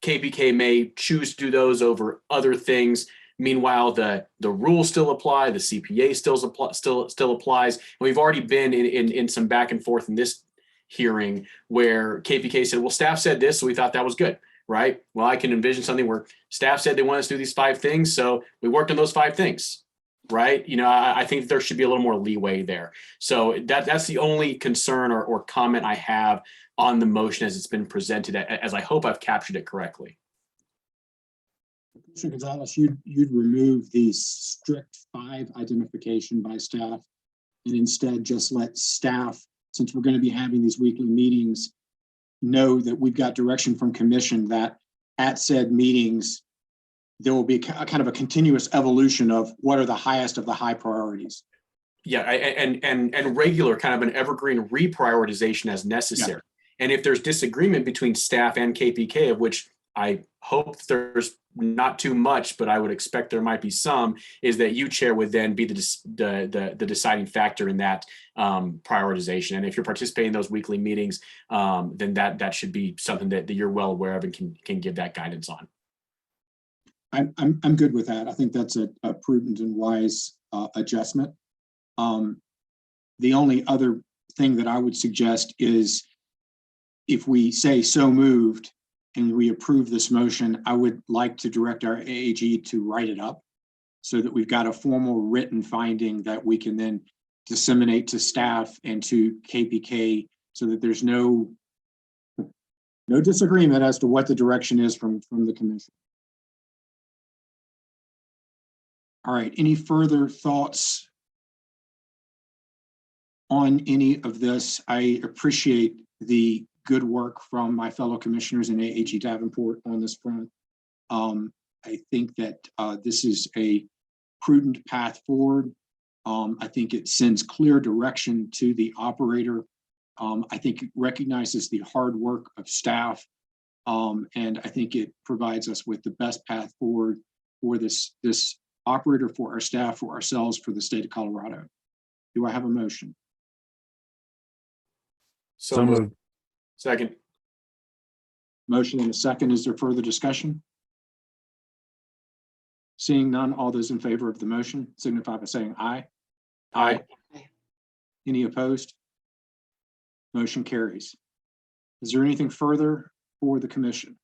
KPK may choose to do those over other things. Meanwhile, the rules still apply, the CPA still applies. And we've already been in some back and forth in this hearing where KPK said, well, staff said this, so we thought that was good, right? Well, I can envision something where staff said they want us to do these 5 things, so we worked on those 5 things. right? You know, I think there should be a little more leeway there. So that's the only concern or comment I have on the motion as it's been presented, as I hope I've captured it correctly. Commissioner Gonzalez, you'd remove the strict 5 identification by staff and instead just let staff, since we're going to be having these weekly meetings, know that we've got direction from commission that at said meetings, there will be a kind of a continuous evolution of what are the highest of the high priorities. Yeah, and regular kind of an evergreen reprioritization as necessary. And if there's disagreement between staff and KPK, of which I hope there's not too much, but I would expect there might be some, is that you, Chair, would then be the deciding factor in that prioritization. And if you're participating in those weekly meetings, then that should be something that you're well aware of and can give that guidance on. I'm good with that. I think that's a prudent and wise adjustment. The only other thing that I would suggest is if we say so moved and we approve this motion, I would like to direct our AAG to write it up so that we've got a formal written finding that we can then disseminate to staff and to KPK so that there's no disagreement as to what the direction is from the commission. All right, any further thoughts on any of this? I appreciate the good work from my fellow commissioners in AAG Davenport on this front. I think that this is a prudent path forward. I think it sends clear direction to the operator. I think it recognizes the hard work of staff. And I think it provides us with the best path forward for this operator, for our staff, for ourselves, for the state of Colorado. Do I have a motion? So moved. Second. Motion and a second. Is there further discussion? Seeing none, all those in favor of the motion signify by saying aye. Aye. Any opposed? Motion carries. Is there anything further for the commission?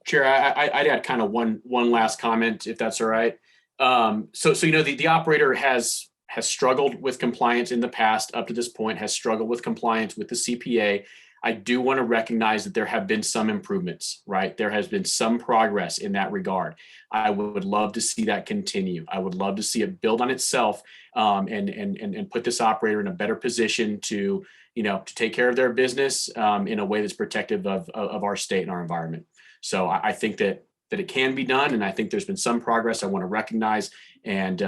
Chair, I'd add kind of one last comment, if that's all right. So you know, the operator has struggled with compliance in the past up to this point, has struggled with compliance with the CPA. I do want to recognize that there have been some improvements, right? There has been some progress in that regard. I would love to see that continue. I would love to see it build on itself and put this operator in a better position to take care of their business in a way that's protective of our state and our environment. So I think that it can be done, and I think there's been some progress I want to recognize and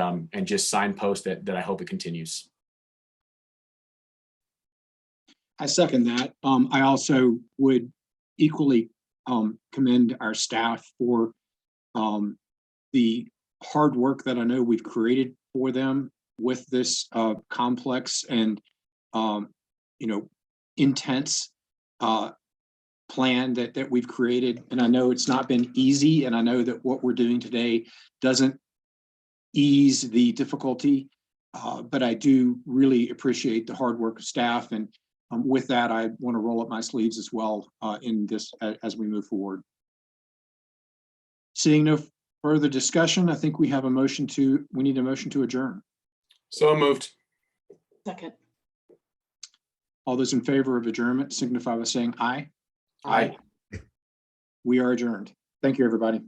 just signpost that I hope it continues. I second that. I also would equally commend our staff for the hard work that I know we've created for them with this complex and intense plan that we've created. And I know it's not been easy, and I know that what we're doing today doesn't ease the difficulty, but I do really appreciate the hard work of staff. And with that, I want to roll up my sleeves as well in this as we move forward. Seeing no further discussion, I think we need a motion to adjourn. So moved. Second. All those in favor of adjournment signify by saying aye. Aye. We are adjourned. Thank you, everybody.